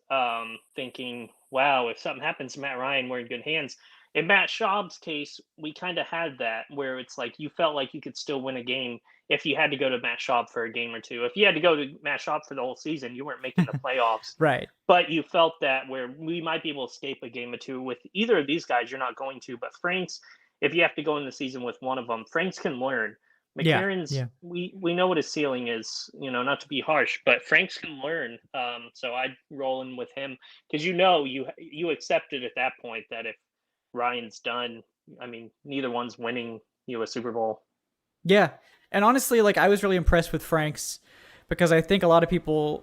S2: thinking, wow, if something happens to Matt Ryan, we're in good hands. In Matt Schaub's case, we kind of had that where it's like you felt like you could still win a game if you had to go to Matt Schaub for a game or two. If you had to go to Matt Schaub for the whole season, you weren't making the playoffs.
S1: Right.
S2: But you felt that where we might be able to escape a game or two. With either of these guys, you're not going to. But Franks, if you have to go in the season with one of them, Franks can learn. McCarron's, we know what his ceiling is, not to be harsh, but Franks can learn. So I'd roll in with him because you accepted at that point that if Ryan's done, I mean, neither one's winning you a Super Bowl.
S1: Yeah. And honestly, like I was really impressed with Franks because I think a lot of people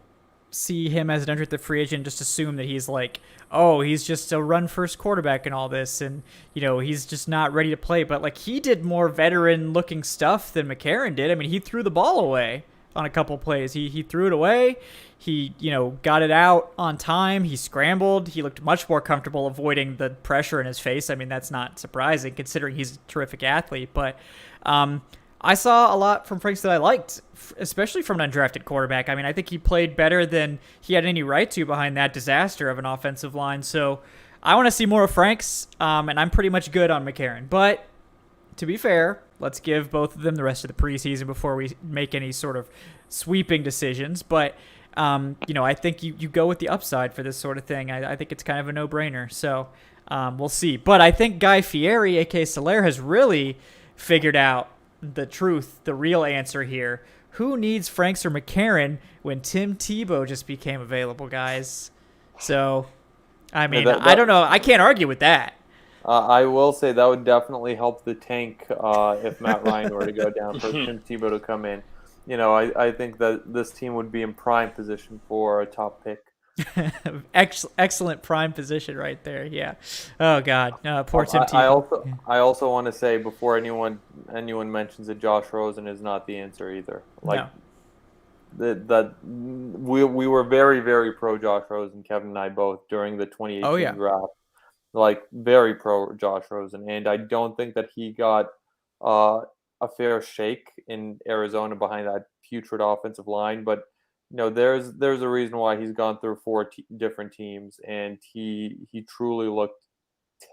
S1: see him as an undrafted free agent, just assume that he's like, oh, he's just a run first quarterback and all this. And, he's just not ready to play. But like he did more veteran looking stuff than McCarron did. I mean, he threw the ball away on a couple plays. He threw it away. He, got it out on time. He scrambled. He looked much more comfortable avoiding the pressure in his face. I mean, that's not surprising considering he's a terrific athlete. But I saw a lot from Franks that I liked, especially from an undrafted quarterback. I mean, I think he played better than he had any right to behind that disaster of an offensive line. So I want to see more of Franks, and I'm pretty much good on McCarron. But to be fair, let's give both of them the rest of the preseason before we make any sort of sweeping decisions. But I think you go with the upside for this sort of thing. I think it's kind of a no-brainer. So we'll see. But I think Guy Fieri, a.k.a. Soler, has really figured out the truth, the real answer here. Who needs Franks or McCarron when Tim Tebow just became available, guys? So, I mean, I don't know. I can't argue with that.
S3: I will say that would definitely help the tank if Matt Ryan were to go down for Tim Tebow to come in. I think that this team would be in prime position for a top pick.
S1: Excellent prime position right there. Yeah. Oh God. Poor Tim Tebow.
S3: I also want to say before anyone mentions that Josh Rosen is not the answer either. Like that we were very, very pro Josh Rosen, Kevin and I both, during the 2018 draft. Like very pro Josh Rosen, and I don't think that he got a fair shake in Arizona behind that putrid offensive line, but there's a reason why he's gone through four different teams, and he truly looked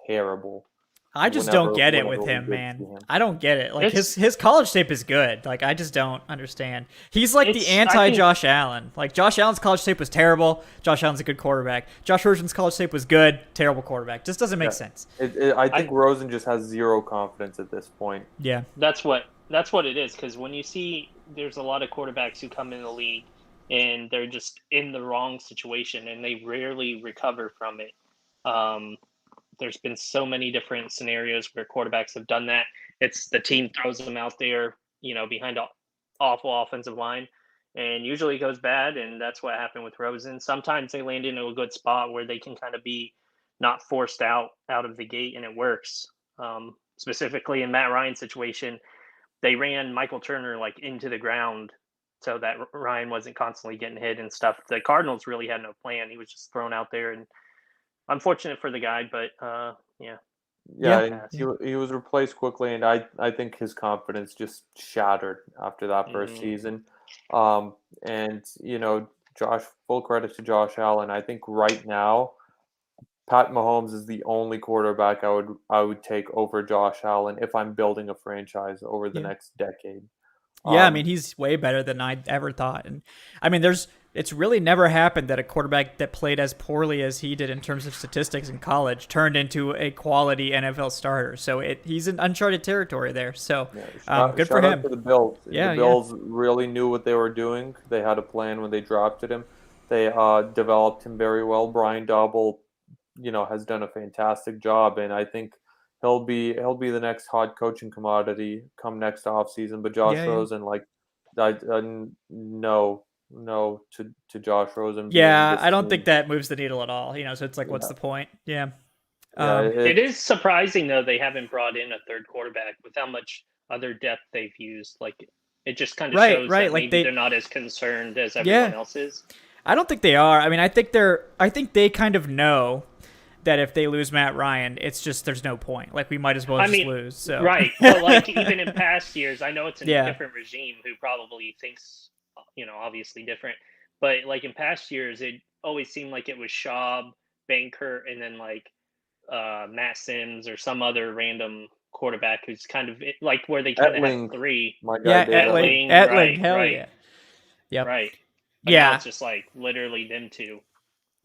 S3: terrible.
S1: I just don't get it with him, man. I don't get it. Like his college tape is good. Like I just don't understand. He's like the anti-Josh Allen. Like Josh Allen's college tape was terrible. Josh Allen's a good quarterback. Josh Rosen's college tape was good. Terrible quarterback. Just doesn't make sense.
S3: I think Rosen just has zero confidence at this point.
S1: Yeah,
S2: that's what it is. Because when you see, there's a lot of quarterbacks who come in the league and they're just in the wrong situation and they rarely recover from it. There's been so many different scenarios where quarterbacks have done that. It's the team throws them out there, behind an awful offensive line, and usually it goes bad, and that's what happened with Rosen. Sometimes they land into a good spot where they can kind of be not forced out of the gate, and it works. Specifically in Matt Ryan's situation, they ran Michael Turner like into the ground so that Ryan wasn't constantly getting hit and stuff. The Cardinals really had no plan. He was just thrown out there, and unfortunate for the guy, but
S3: he was replaced quickly, and I think his confidence just shattered after that first season. And full credit to Josh Allen. I think right now, Pat Mahomes is the only quarterback I would take over Josh Allen if I'm building a franchise over the next decade.
S1: Yeah, I mean, he's way better than I ever thought. And I mean, it's really never happened that a quarterback that played as poorly as he did in terms of statistics in college turned into a quality NFL starter. So he's in uncharted territory there. So good for
S3: shout out
S1: him.
S3: to the Bills.
S1: Yeah,
S3: The Bills really knew what they were doing. They had a plan when they drafted him. They developed him very well. Brian Double, has done a fantastic job, and I think he'll be the next hot coaching commodity come next offseason. But Josh
S1: Yeah.
S3: Rosen, no to Josh Rosen being
S1: Yeah,
S3: this
S1: I don't think
S3: team.
S1: that moves the needle at all. So it's like, what's
S3: Yeah,
S1: the point? Yeah.
S3: yeah.
S2: It is surprising though they haven't brought in a third quarterback with how much other depth they've used. Like it just kind of shows
S1: Right.
S2: that
S1: Like
S2: maybe they're not as concerned as
S1: yeah,
S2: everyone else is.
S1: I don't think they are. I mean, I think they kind of know that if they lose Matt Ryan, it's just there's no point. Like we might as well
S2: I
S1: just
S2: mean,
S1: lose. So
S2: right, but like even in past years, I know it's a
S1: yeah,
S2: different regime who probably thinks, obviously different. But like in past years, it always seemed like it was Schaub, Banker, and then like Matt Sims or some other random quarterback who's kind of like where they kind of have
S3: Etling,
S2: three.
S3: my guy
S1: yeah,
S3: Dave Etling.
S2: Etling,
S1: Etling,
S2: right,
S1: hell
S2: right,
S1: yeah, yep,
S2: right. But now
S1: yeah.
S2: it's just like literally them two.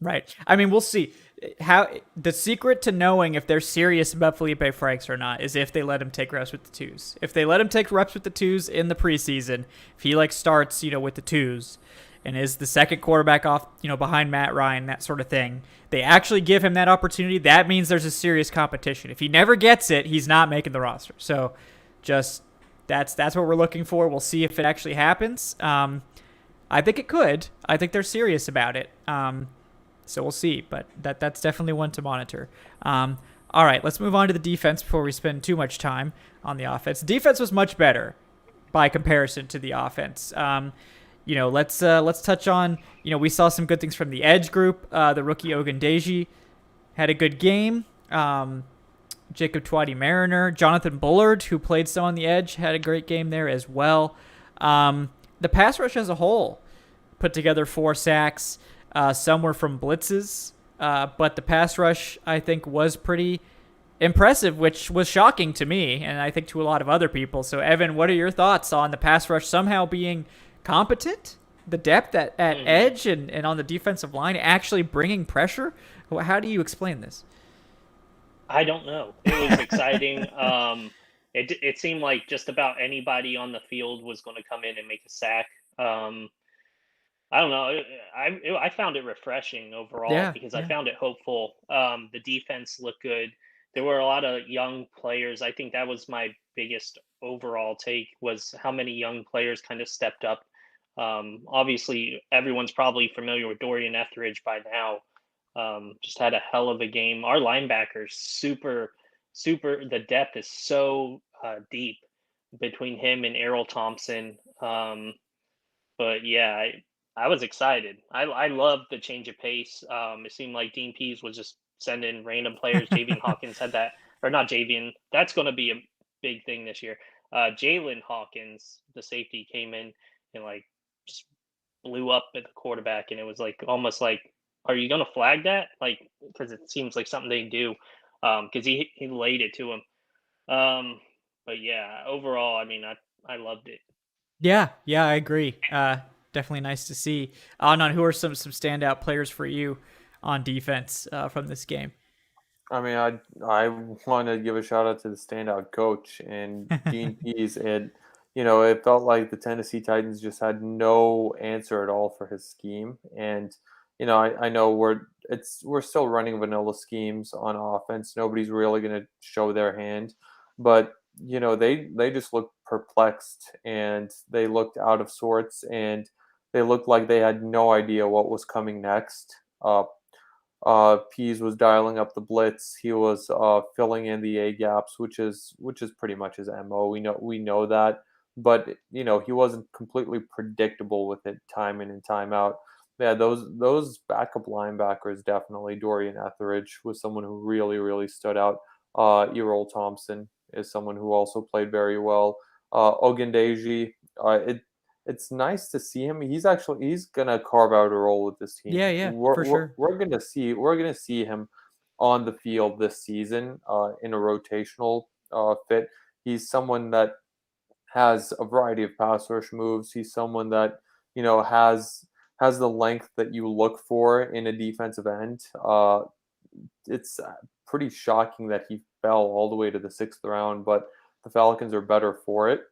S1: Right. I mean, we'll see. How the secret to knowing if they're serious about Felipe Franks or not is if they let him take reps with the twos. If they let him take reps with the twos in the preseason, if he starts, with the twos and is the second quarterback off, behind Matt Ryan, that sort of thing, they actually give him that opportunity, that means there's a serious competition. If he never gets it, he's not making the roster. So just that's what we're looking for. We'll see if it actually happens. I think it could. I think they're serious about it. So we'll see, but that's definitely one to monitor. All right, let's move on to the defense before we spend too much time on the offense. Defense was much better by comparison to the offense. Let's touch on. We saw some good things from the edge group. The rookie Ogundeji had a good game. Jacob Twatty Mariner, Jonathan Bullard, who played some on the edge, had a great game there as well. The pass rush as a whole put together 4 sacks. Some were from blitzes, but the pass rush, I think, was pretty impressive, which was shocking to me, and I think to a lot of other people. So, Evan, what are your thoughts on the pass rush somehow being competent, the depth at edge and on the defensive line, actually bringing pressure? How do you explain this?
S2: I don't know. It was exciting. It seemed like just about anybody on the field was going to come in and make a sack. I don't know. I found it refreshing overall because I found it hopeful. The defense looked good. There were a lot of young players. I think that was my biggest overall take was how many young players kind of stepped up. Obviously, everyone's probably familiar with Dorian Etheridge by now. Just had a hell of a game. Our linebackers, super. The depth is so deep between him and Errol Thompson. But yeah, I was excited. I loved the change of pace. It seemed like Dean Pease was just sending random players. Javian Hawkins had that, or not Javian. That's going to be a big thing this year. Jaylen Hawkins, the safety, came in and just blew up at the quarterback, and it was almost like, are you going to flag that? Because it seems like something they do. Because he laid it to him. But yeah, overall, I mean, I loved it.
S1: Yeah, I agree. Definitely nice to see. Anand, who are some standout players for you on defense from this game?
S3: I mean, I want to give a shout out to the standout coach and Dean Pease, and it felt like the Tennessee Titans just had no answer at all for his scheme. And I know we're still running vanilla schemes on offense. Nobody's really going to show their hand, but they just looked perplexed and they looked out of sorts and they looked like they had no idea what was coming next. Pease was dialing up the blitz. He was filling in the A gaps, which is pretty much his MO. We know that, but he wasn't completely predictable with it time in and time out. Yeah, those backup linebackers definitely. Dorian Etheridge was someone who really stood out. Errol Thompson is someone who also played very well. Ogundeji, it's nice to see him. He's gonna carve out a role with this team.
S1: Yeah, for sure.
S3: We're gonna see him on the field this season in a rotational fit. He's someone that has a variety of pass rush moves. He's someone that has has the length that you look for in a defensive end. It's pretty shocking that he fell all the way to the 6th round, but the Falcons are better for it.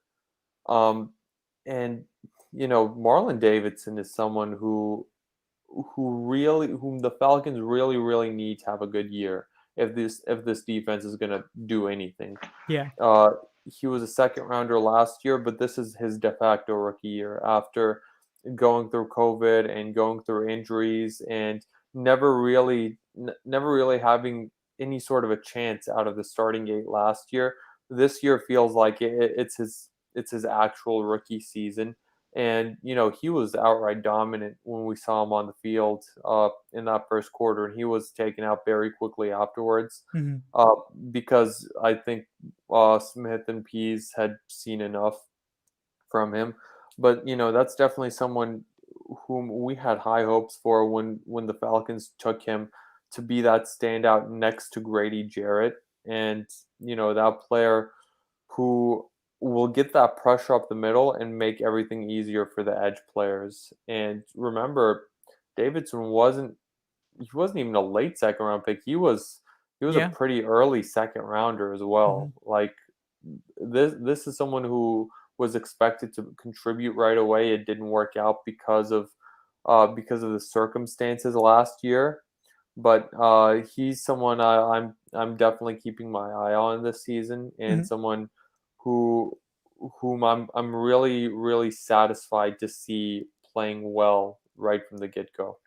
S3: And Marlon Davidson is someone whom the Falcons really need to have a good year if this defense is going to do anything.
S1: Yeah.
S3: He was a 2nd-rounder last year, but this is his de facto rookie year after going through COVID and going through injuries and never really having any sort of a chance out of the starting gate last year. This year feels like it's his actual rookie season. And, he was outright dominant when we saw him on the field in that first quarter, and he was taken out very quickly afterwards because I think Smith and Pease had seen enough from him. But, that's definitely someone whom we had high hopes for when the Falcons took him to be that standout next to Grady Jarrett. And, that player who will get that pressure up the middle and make everything easier for the edge players. And remember, Davidson wasn't even a late 2nd-round pick. He was a pretty early 2nd-rounder as well. Like this is someone who was expected to contribute right away. It didn't work out because of the circumstances last year. But he's someone I'm definitely keeping my eye on this season, and someone whom I'm really satisfied to see playing well right from the get-go.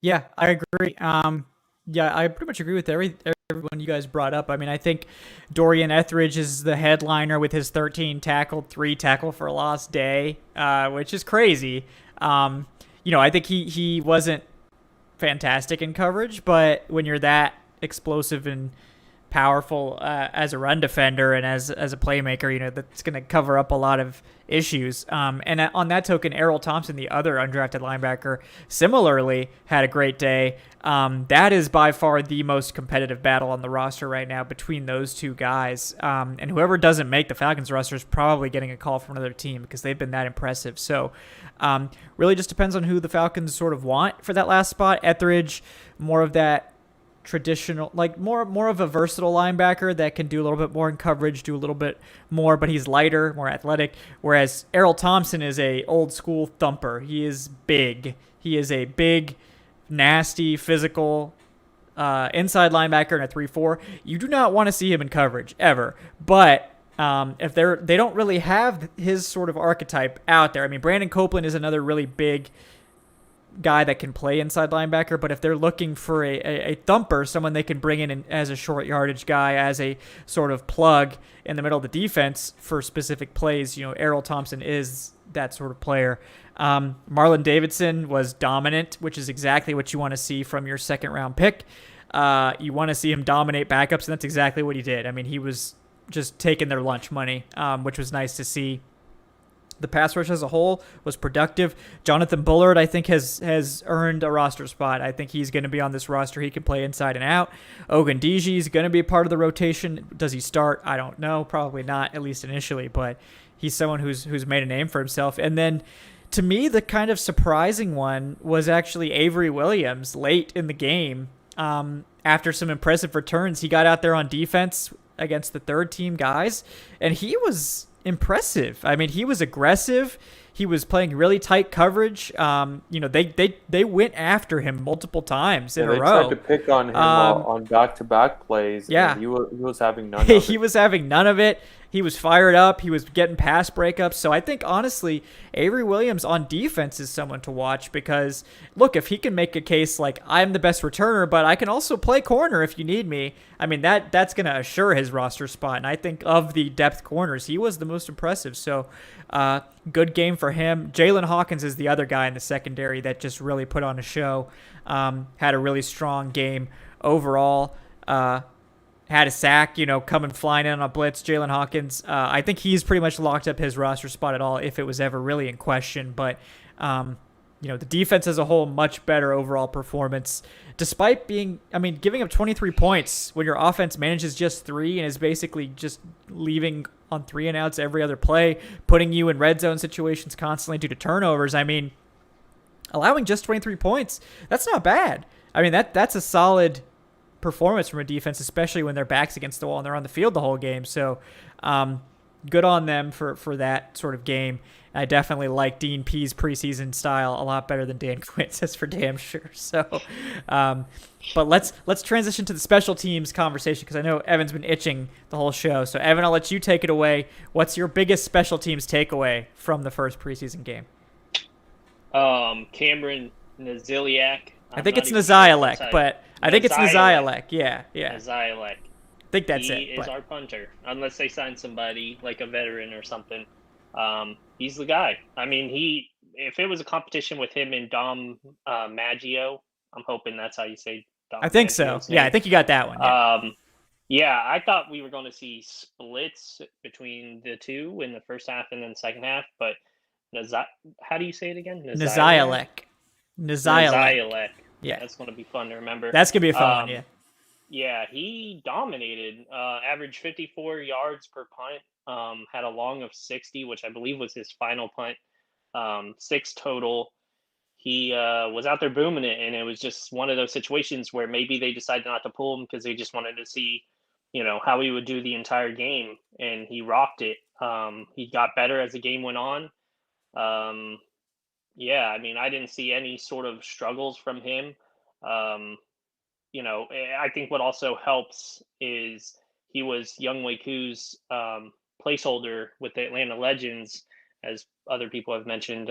S1: Yeah, I agree. I pretty much agree with everyone you guys brought up. I mean, I think Dorian Etheridge is the headliner with his 13 tackled, 3 tackle for a loss day, which is crazy. I think he wasn't fantastic in coverage, but when you're that explosive and powerful as a run defender and as a playmaker, that's going to cover up a lot of issues. And on that token, Errol Thompson, the other undrafted linebacker, similarly had a great day. That is by far the most competitive battle on the roster right now between those two guys. And whoever doesn't make the Falcons roster is probably getting a call from another team because they've been that impressive. So really just depends on who the Falcons sort of want for that last spot. Etheridge, more of that traditional, like more of a versatile linebacker that can do a little bit more in coverage, do a little bit more, but he's lighter, more athletic. Whereas Errol Thompson is a old school thumper. He is big. He is a big, nasty, physical inside linebacker in a 3-4. You do not want to see him in coverage ever. But if they don't really have his sort of archetype out there. I mean, Brandon Copeland is another really big guy that can play inside linebacker, but if they're looking for a thumper, someone they can bring in as a short yardage guy, as a sort of plug in the middle of the defense for specific plays, Errol Thompson is that sort of player. Marlon Davidson was dominant, which is exactly what you want to see from your 2nd-round pick. You want to see him dominate backups, and that's exactly what he did. I mean, he was just taking their lunch money, which was nice to see. The pass rush as a whole was productive. Jonathan Bullard, I think, has earned a roster spot. I think he's going to be on this roster. He can play inside and out. Ogundeji is going to be a part of the rotation. Does he start? I don't know. Probably not, at least initially. But he's someone who's made a name for himself. And then, to me, the kind of surprising one was actually Avery Williams late in the game. After some impressive returns, he got out there on defense against the third-team guys, and he was impressive. I mean, he was aggressive. He was playing really tight coverage. They went after him multiple times in a row. They tried
S3: to pick on him on back-to-back plays.
S1: Yeah,
S3: and he was having none of it.
S1: He was having none of it. He was fired up. He was getting pass breakups. So I think, honestly, Avery Williams on defense is someone to watch because, look, if he can make a case like, I'm the best returner, but I can also play corner if you need me, I mean, that's going to assure his roster spot. And I think of the depth corners, he was the most impressive. So good game for him. Jalen Hawkins is the other guy in the secondary that just really put on a show, had a really strong game overall. Had a sack, coming flying in on a blitz. Jalen Hawkins, I think he's pretty much locked up his roster spot at all if it was ever really in question. But, the defense as a whole, much better overall performance. Despite giving up 23 points when your offense manages just 3 and is basically just leaving on 3 and outs every other play, putting you in red zone situations constantly due to turnovers. I mean, allowing just 23 points, that's not bad. I mean, that's a solid performance from a defense, especially when their back's against the wall and they're on the field the whole game. So good on them for that sort of game. I definitely like Dean P's preseason style a lot better than Dan Quinn's, that's for damn sure. So, but let's transition to the special teams conversation because I know Evan's been itching the whole show. So, Evan, I'll let you take it away. What's your biggest special teams takeaway from the first preseason game?
S2: Cameron Naziliak.
S1: I think it's Nazialek, but I think it's Nazialek. Yeah.
S2: Nazialek.
S1: I think that's
S2: He is our punter, unless they sign somebody like a veteran or something. He's the guy. I mean, if it was a competition with him and Dom Maggio, I'm hoping that's how you say Dom.
S1: I think so. Yeah, I think you got that one. Yeah.
S2: Yeah, I thought we were going to see splits between the two in the first half and then second half, but how do you say it again?
S1: Nazialek.
S2: Yeah, that's going to be fun to remember.
S1: That's going to be a fun one, yeah.
S2: Yeah, he dominated. Averaged 54 yards per punt. Had a long of 60, which I believe was his final punt. 6 total. He was out there booming it, and it was just one of those situations where maybe they decided not to pull him because they just wanted to see, how he would do the entire game, and he rocked it. He got better as the game went on. Yeah, I mean, I didn't see any sort of struggles from him. I think what also helps is he was Younghoe Koo's placeholder with the Atlanta Legends, as other people have mentioned,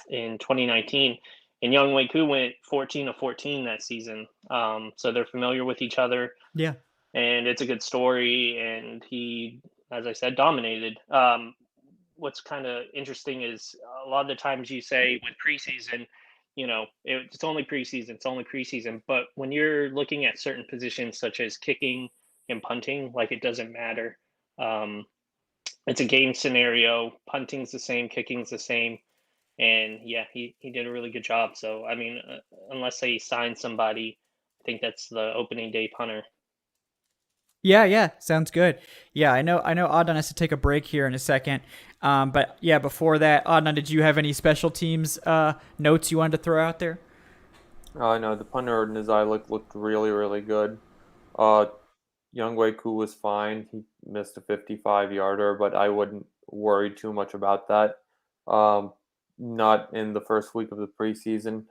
S2: in 2019. And Younghoe Koo went 14 of 14 that season. So they're familiar with each other.
S1: Yeah.
S2: And it's a good story. And he, as I said, dominated. What's kind of interesting is a lot of the times you say with preseason, it's only preseason. But when you're looking at certain positions such as kicking and punting, like it doesn't matter. It's a game scenario. Punting's the same, kicking's the same. And yeah, he did a really good job. So, I mean, unless they sign somebody, I think that's the opening day punter.
S1: Yeah, sounds good. Yeah, I know Adnan has to take a break here in a second. But yeah, before that, Adnan, did you have any special teams notes you wanted to throw out there?
S3: No, the punter Nazialek looked really, really good. Younghoe Koo was fine. He missed a 55-yarder, but I wouldn't worry too much about that. Not in the first week of the preseason.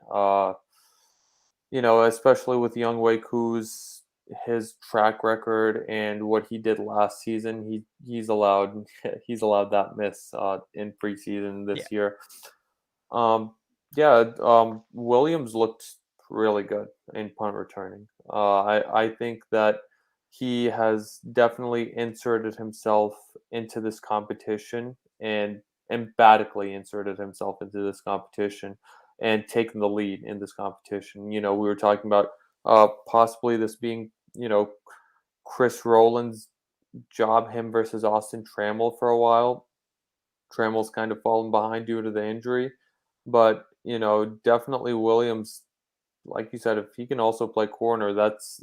S3: Especially with Younghoe Koo's his track record and what he did last season, he's allowed that miss in preseason this year. Williams looked really good in punt returning. I think that he has definitely inserted himself into this competition and emphatically inserted himself into this competition and taken the lead in this competition. We were talking about possibly this being, Chris Rowland's job, him versus Austin Trammell for a while. Trammell's kind of fallen behind due to the injury. But, definitely Williams, like you said, if he can also play corner, that's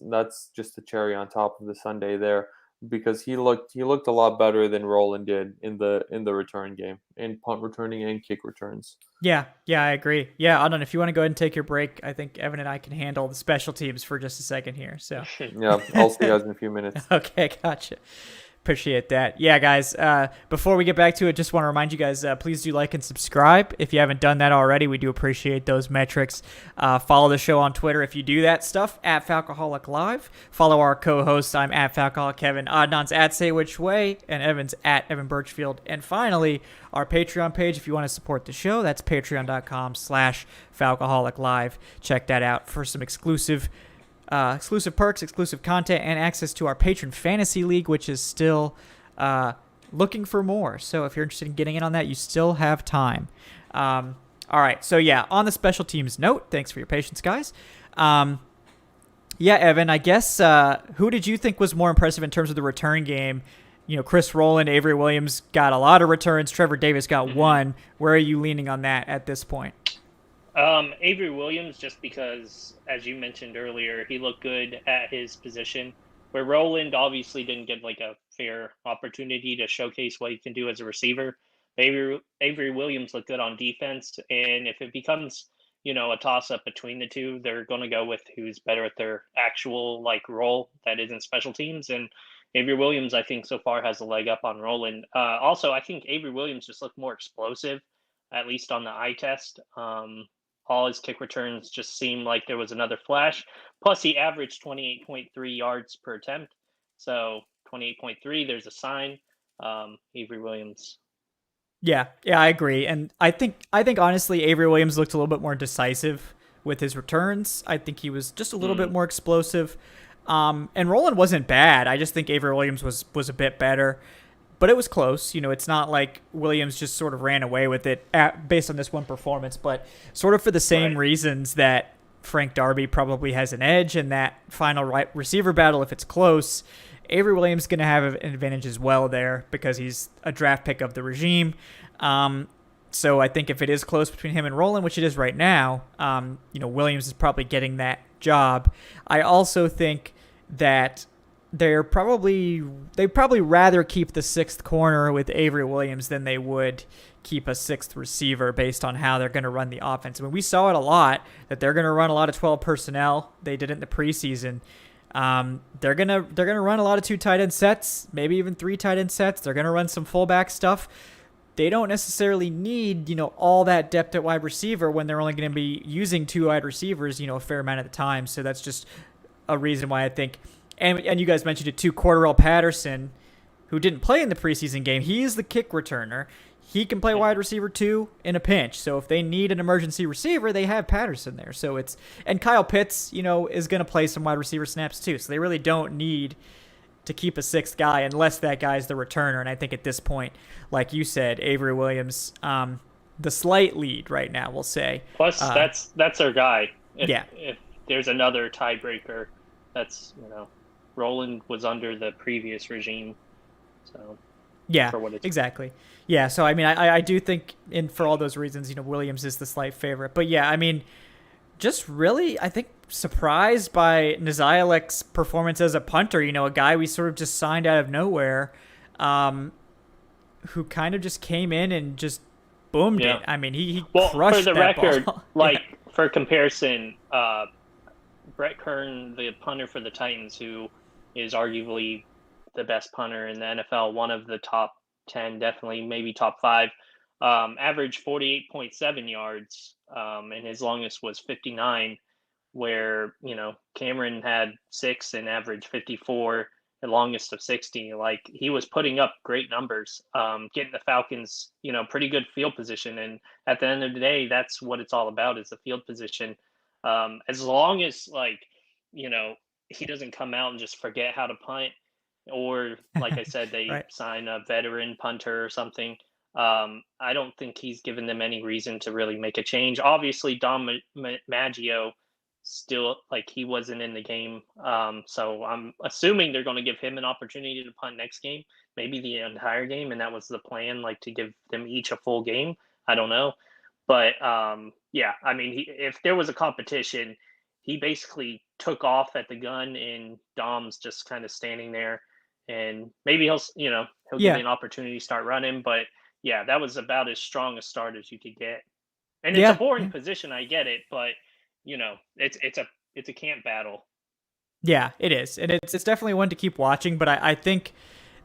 S3: just the cherry on top of the sundae there, because he looked a lot better than Rowland did in the return game, in punt returning and kick returns.
S1: Yeah, I agree. Yeah, Adnan, if you want to go ahead and take your break, I think Evan and I can handle the special teams for just a second here. So
S3: yeah, I'll see you guys in a few minutes.
S1: Okay, gotcha. Appreciate that. Yeah, guys, before we get back to it, just want to remind you guys, please do like and subscribe. If you haven't done that already, we do appreciate those metrics. Follow the show on Twitter if you do that stuff, at Falcoholic Live. Follow our co-hosts. I'm at Falcoholic Kevin. Adnan's at Say Which Way, and Evan's at Evan Birchfield. And finally, our Patreon page, if you want to support the show, that's patreon.com/Falcoholic Live. Check that out for some exclusive perks, exclusive content, and access to our Patron Fantasy League, which is still looking for more. So if you're interested in getting in on that, you still have time. All right. So yeah, on the special teams note, thanks for your patience, guys. Yeah, Evan, I guess who did you think was more impressive in terms of the return game? Chris Rowland, Avery Williams got a lot of returns. Trevor Davis got one. Where are you leaning on that at this point?
S2: Avery Williams, just because, as you mentioned earlier, he looked good at his position, where Rowland obviously didn't get like a fair opportunity to showcase what he can do as a receiver. Avery Williams looked good on defense, and if it becomes a toss-up between the two. They're going to go with who's better at their actual role that isn't special teams. And Avery Williams, I think, so far has a leg up on Roland. Also, I think Avery Williams just looked more explosive, at least on the eye test. All his kick returns just seemed like there was another flash. Plus, he averaged 28.3 yards per attempt. So 28.3, there's a sign. Avery Williams.
S1: Yeah, I agree. And I think honestly Avery Williams looked a little bit more decisive with his returns. I think he was just a little bit more explosive. And Roland wasn't bad. I just think Avery Williams was a bit better. But it was close. It's not like Williams just sort of ran away with it based on this one performance, but sort of for the same reasons that Frank Darby probably has an edge in that final right receiver battle if it's close. Avery Williams is going to have an advantage as well there because he's a draft pick of the regime. So I think if it is close between him and Roland, which it is right now, Williams is probably getting that job. I also think that they'd probably rather keep the sixth corner with Avery Williams than they would keep a sixth receiver based on how they're going to run the offense. I mean, we saw it a lot that they're going to run a lot of 12 personnel. They did it in the preseason. They're gonna run a lot of 2 tight end sets, maybe even 3 tight end sets. They're gonna run some fullback stuff. They don't necessarily need all that depth at wide receiver when they're only going to be using 2 wide receivers a fair amount of the time. So that's just a reason why I think. And you guys mentioned it too. Cordarrelle Patterson, who didn't play in the preseason game, he's the kick returner. He can play wide receiver too in a pinch. So if they need an emergency receiver, they have Patterson there. So and Kyle Pitts, is going to play some wide receiver snaps too. So they really don't need to keep a 6th guy unless that guy's the returner. And I think at this point, like you said, Avery Williams, the slight lead right now, we'll say.
S2: Plus, that's our guy. If there's another tiebreaker, that's Roland was under the previous regime, so.
S1: Yeah, exactly. Yeah, so I mean, I do think, for all those reasons, Williams is the slight favorite. But yeah, I mean, just really, I think, surprised by Nazialek's performance as a punter. A guy we sort of just signed out of nowhere, who kind of just came in and just boomed it. I mean, he crushed
S2: for the
S1: that
S2: record,
S1: ball.
S2: For comparison, Brett Kern, the punter for the Titans, who is arguably the best punter in the NFL, one of the top 10, definitely maybe top 5, averaged 48.7 yards, and his longest was 59, where Cameron had 6 and averaged 54, the longest of 60. He was putting up great numbers, getting the Falcons pretty good field position, and at the end of the day, that's what it's all about, is the field position. As long as he doesn't come out and just forget how to punt, or like I said, they sign a veteran punter or something. I don't think he's given them any reason to really make a change. Obviously, Dom Maggio still, he wasn't in the game. So I'm assuming they're going to give him an opportunity to punt next game, maybe the entire game. And that was the plan, to give them each a full game. I don't know. But yeah, I mean, if there was a competition, he basically took off at the gun and Dom's just kind of standing there. And maybe he'll give me an opportunity to start running. But yeah, that was about as strong a start as you could get. And it's a boring position, I get it, but it's a camp battle.
S1: Yeah, it is, and it's definitely one to keep watching. But I think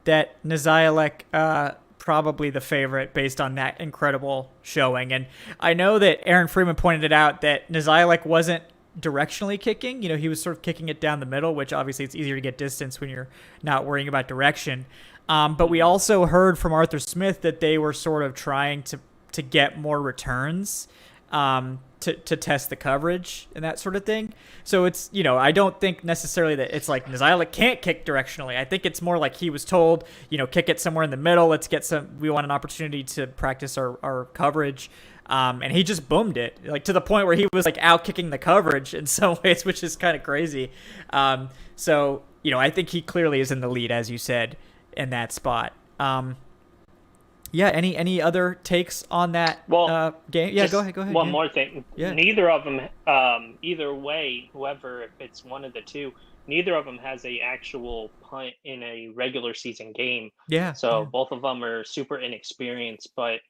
S1: that Nazialek probably the favorite based on that incredible showing. And I know that Aaron Freeman pointed it out that Nazialek wasn't directionally kicking. He was sort of kicking it down the middle, which obviously it's easier to get distance when you're not worrying about direction. But we also heard from Arthur Smith that they were sort of trying to get more returns to test the coverage and that sort of thing. So it's, I don't think necessarily that it's like Nazialek can't kick directionally. I think it's more like he was told, kick it somewhere in the middle. We want an opportunity to practice our coverage. And he just boomed it, to the point where he was out kicking the coverage in some ways, which is kind of crazy. So, I think he clearly is in the lead, as you said, in that spot. Yeah. Any other takes on that game? Yeah, go ahead.
S2: One more thing. Yeah. Neither of them, either way, whoever, if it's one of the two, neither of them has a actual punt in a regular season game.
S1: Yeah.
S2: So both of them are super inexperienced, but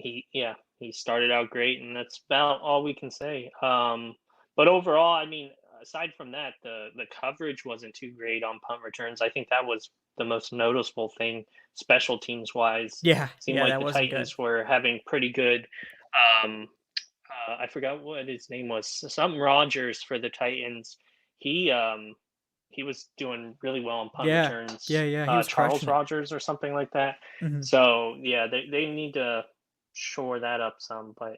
S2: he started out great, and that's about all we can say. But overall, I mean, aside from that, the coverage wasn't too great on punt returns. I think that was the most noticeable thing, special teams wise.
S1: Yeah,
S2: Seemed
S1: yeah,
S2: like
S1: that
S2: the
S1: wasn't good.
S2: Titans were having pretty good. Um, I forgot what his name was. Something Rogers for the Titans. He um, he was doing really well on punt
S1: Yeah,
S2: returns.
S1: yeah, he was
S2: Charles
S1: crushing it.
S2: Rogers or something like that.
S1: Hmm.
S2: So yeah, they need to shore that up some. But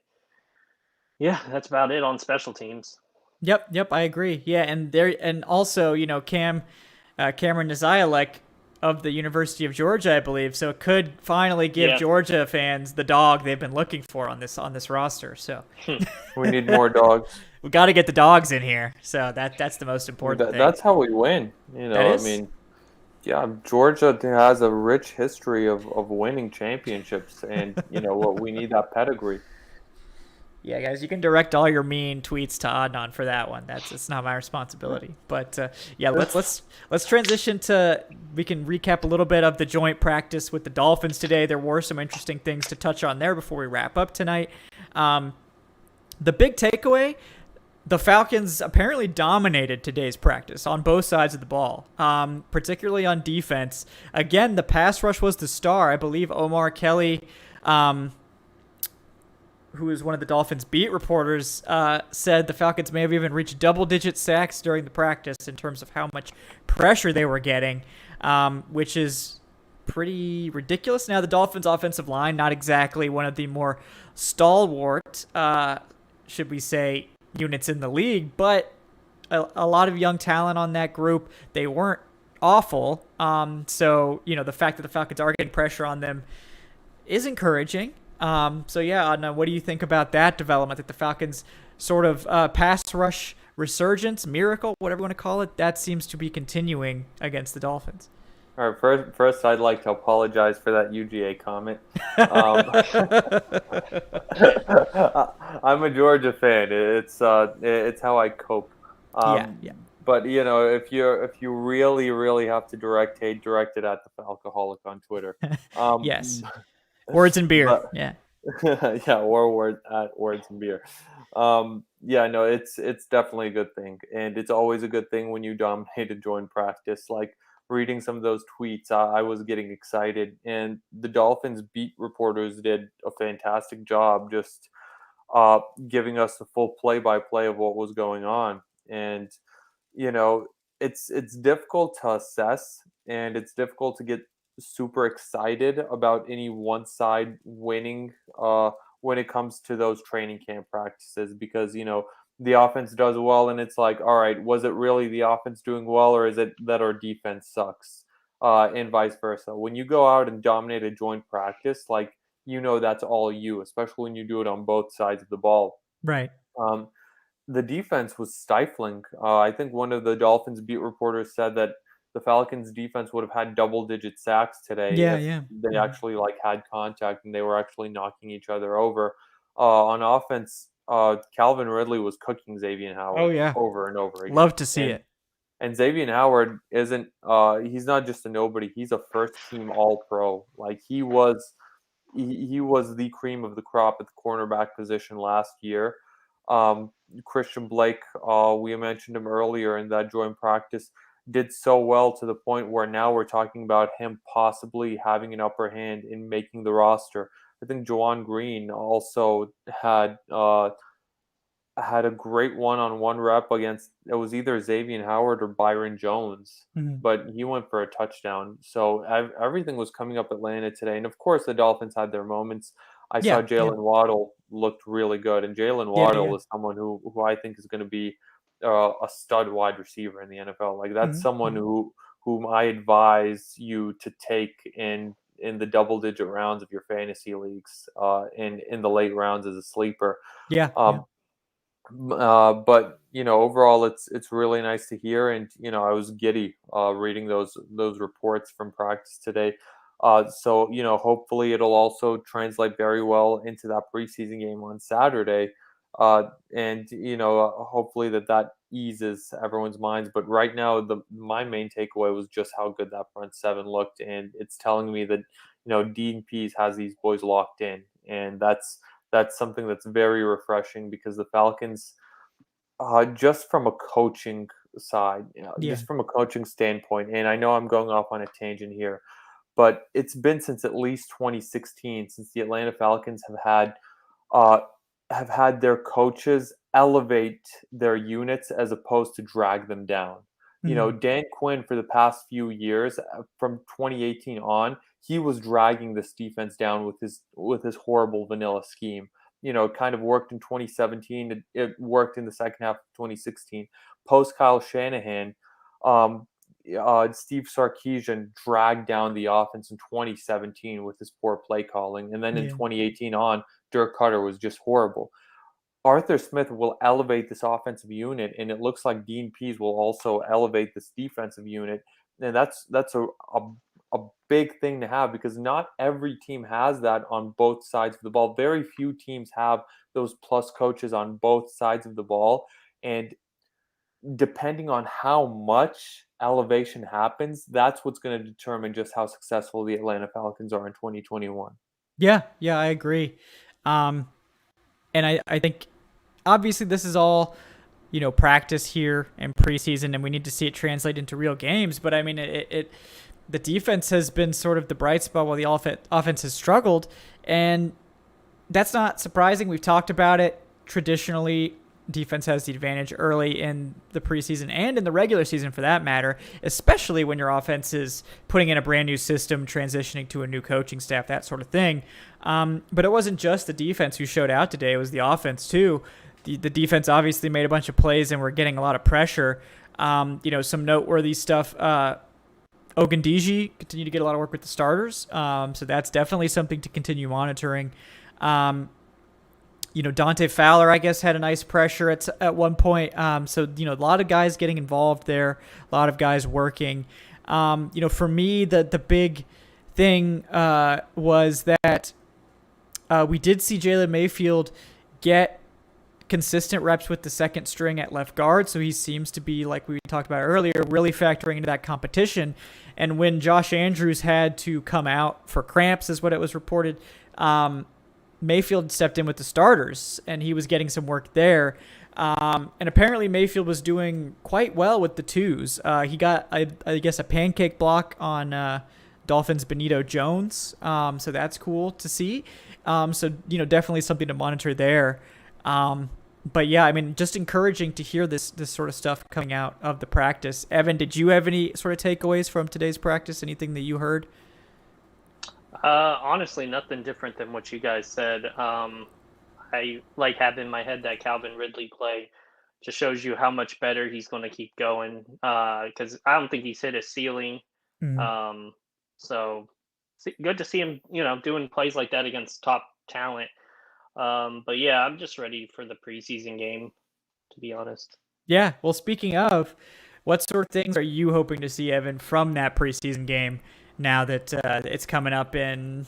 S2: yeah, that's about it on special teams.
S1: Yep, I agree. Yeah, and also, Cameron Zialek of the University of Georgia, I believe. So it could finally give
S2: Yeah.
S1: Georgia fans the dog they've been looking for on this roster. So
S3: We need more dogs.
S1: we got to get the dogs in here. So that's the most important thing.
S3: That's how we win.
S1: That
S3: I
S1: is.
S3: mean, yeah, Georgia has a rich history of winning championships, and what we need that pedigree.
S1: Yeah, guys, you can direct all your mean tweets to Adnan for that one. It's not my responsibility. But yeah, let's transition to, we can recap a little bit of the joint practice with the Dolphins today. There were some interesting things to touch on there before we wrap up tonight. The big takeaway: the Falcons apparently dominated today's practice on both sides of the ball, particularly on defense. Again, the pass rush was the star. I believe Omar Kelly, who is one of the Dolphins beat reporters, said the Falcons may have even reached double-digit sacks during the practice in terms of how much pressure they were getting, which is pretty ridiculous. Now, the Dolphins' offensive line, not exactly one of the more stalwart, should we say, units in the league, but a lot of young talent on that group. They weren't awful. So, the fact that the Falcons are getting pressure on them is encouraging. So yeah, Adnan, what do you think about that development, that the Falcons sort of pass rush resurgence, miracle, whatever you want to call it, that seems to be continuing against the Dolphins?
S3: All right, first I'd like to apologize for that UGA comment. I'm a Georgia fan. It's how I cope.
S1: Yeah.
S3: But if you really have to direct hate, direct it at the Falcoholic on Twitter.
S1: Yes. Words and beer.
S3: But,
S1: yeah.
S3: Yeah, or words and beer. Yeah, no, it's definitely a good thing, and it's always a good thing when you dominate a joint practice. Like reading some of those tweets, I was getting excited, and the Dolphins beat reporters did a fantastic job just giving us the full play-by-play of what was going on. And you know, it's difficult to assess, and it's difficult to get super excited about any one side winning when it comes to those training camp practices, because the offense does well and it's like, all right, was it really the offense doing well, or is it that our defense sucks, and vice versa. When you go out and dominate a joint practice, like, that's all you, especially when you do it on both sides of the ball.
S1: Right.
S3: um, the defense was stifling. I think one of the Dolphins beat reporters said that the Falcons defense would have had double-digit sacks today
S1: Yeah,
S3: if
S1: yeah.
S3: they actually had contact and they were actually knocking each other over. On offense, Calvin Ridley was cooking Xavier Howard
S1: Oh, yeah.
S3: over and over again.
S1: Love to see it.
S3: And Xavier Howard isn't. He's not just a nobody. He's a first-team All-Pro. Like he was the cream of the crop at the cornerback position last year. Christian Blake, we mentioned him earlier in that joint practice, did so well to the point where now we're talking about him possibly having an upper hand in making the roster. I think Juwan Green also had a great one-on-one rep against, it was either Xavier Howard or Byron Jones, but he went for a touchdown. So everything was coming up Atlanta today. And of course, the Dolphins had their moments. I saw Jaylen Waddle looked really good. And Jaylen Waddle is someone who I think is going to be a stud wide receiver in the NFL. Like that's someone whom I advise you to take in the double-digit rounds of your fantasy leagues, in the late rounds as a sleeper. But overall, it's really nice to hear, and I was giddy reading those reports from practice today. So hopefully it'll also translate very well into that preseason game on Saturday, and hopefully that eases everyone's minds. But right now, my main takeaway was just how good that front seven looked, and it's telling me that Dean Pease has these boys locked in, and that's something that's very refreshing because the Falcons, just from a coaching side,
S1: Yeah.
S3: just from a coaching standpoint, and I know I'm going off on a tangent here, but it's been since at least 2016 since the Atlanta Falcons uh, have had their coaches elevate their units as opposed to drag them down.
S1: Mhm.
S3: Dan Quinn for the past few years, from 2018 on, he was dragging this defense down with his horrible vanilla scheme. It kind of worked in 2017. It worked in the second half of 2016. Post Kyle Shanahan, um, Steve Sarkisian dragged down the offense in 2017 with his poor play calling, and then in
S1: Yeah.
S3: 2018 on, Dirk Carter was just horrible. Arthur Smith will elevate this offensive unit, and it looks like Dean Pease will also elevate this defensive unit, and that's a big thing to have because not every team has that on both sides of the ball. Very few teams have those plus coaches on both sides of the ball, and depending on how much elevation happens, that's what's going to determine just how successful the Atlanta Falcons are in 2021.
S1: Yeah, I agree. Um, and I think obviously this is all, practice here and preseason, and we need to see it translate into real games. But I mean, the defense has been sort of the bright spot while the offense has struggled, and that's not surprising. We've talked about it. Traditionally, defense has the advantage early in the preseason and in the regular season for that matter, especially when your offense is putting in a brand new system, transitioning to a new coaching staff, that sort of thing. But it wasn't just the defense who showed out today. It was the offense too. The defense obviously made a bunch of plays and we're getting a lot of pressure. Some noteworthy stuff. Ogundiji continued to get a lot of work with the starters. So that's definitely something to continue monitoring. Dante Fowler, I guess, had a nice pressure at one point. So a lot of guys getting involved there, a lot of guys working. For me, the big thing was that we did see Jaylen Mayfield get consistent reps with the second string at left guard. So he seems to be, like we talked about earlier, really factoring into that competition. And when Josh Andrews had to come out for cramps, is what it was reported, Mayfield stepped in with the starters, and he was getting some work there. And apparently Mayfield was doing quite well with the twos. He got, I guess, a pancake block on Dolphins' Benito Jones. So that's cool to see. Definitely something to monitor there. But yeah, I mean, just encouraging to hear this sort of stuff coming out of the practice. Evan, did you have any sort of takeaways from today's practice? Anything that you heard?
S2: Honestly, nothing different than what you guys said. I like have in my head that Calvin Ridley play just shows you how much better he's going to keep going. Because I don't think he's hit his ceiling.
S1: Mm.
S2: So good to see him, doing plays like that against top talent. But yeah, I'm just ready for the preseason game, to be honest.
S1: Yeah. Well, speaking of, what sort of things are you hoping to see, Evan, from that preseason game now that it's coming up in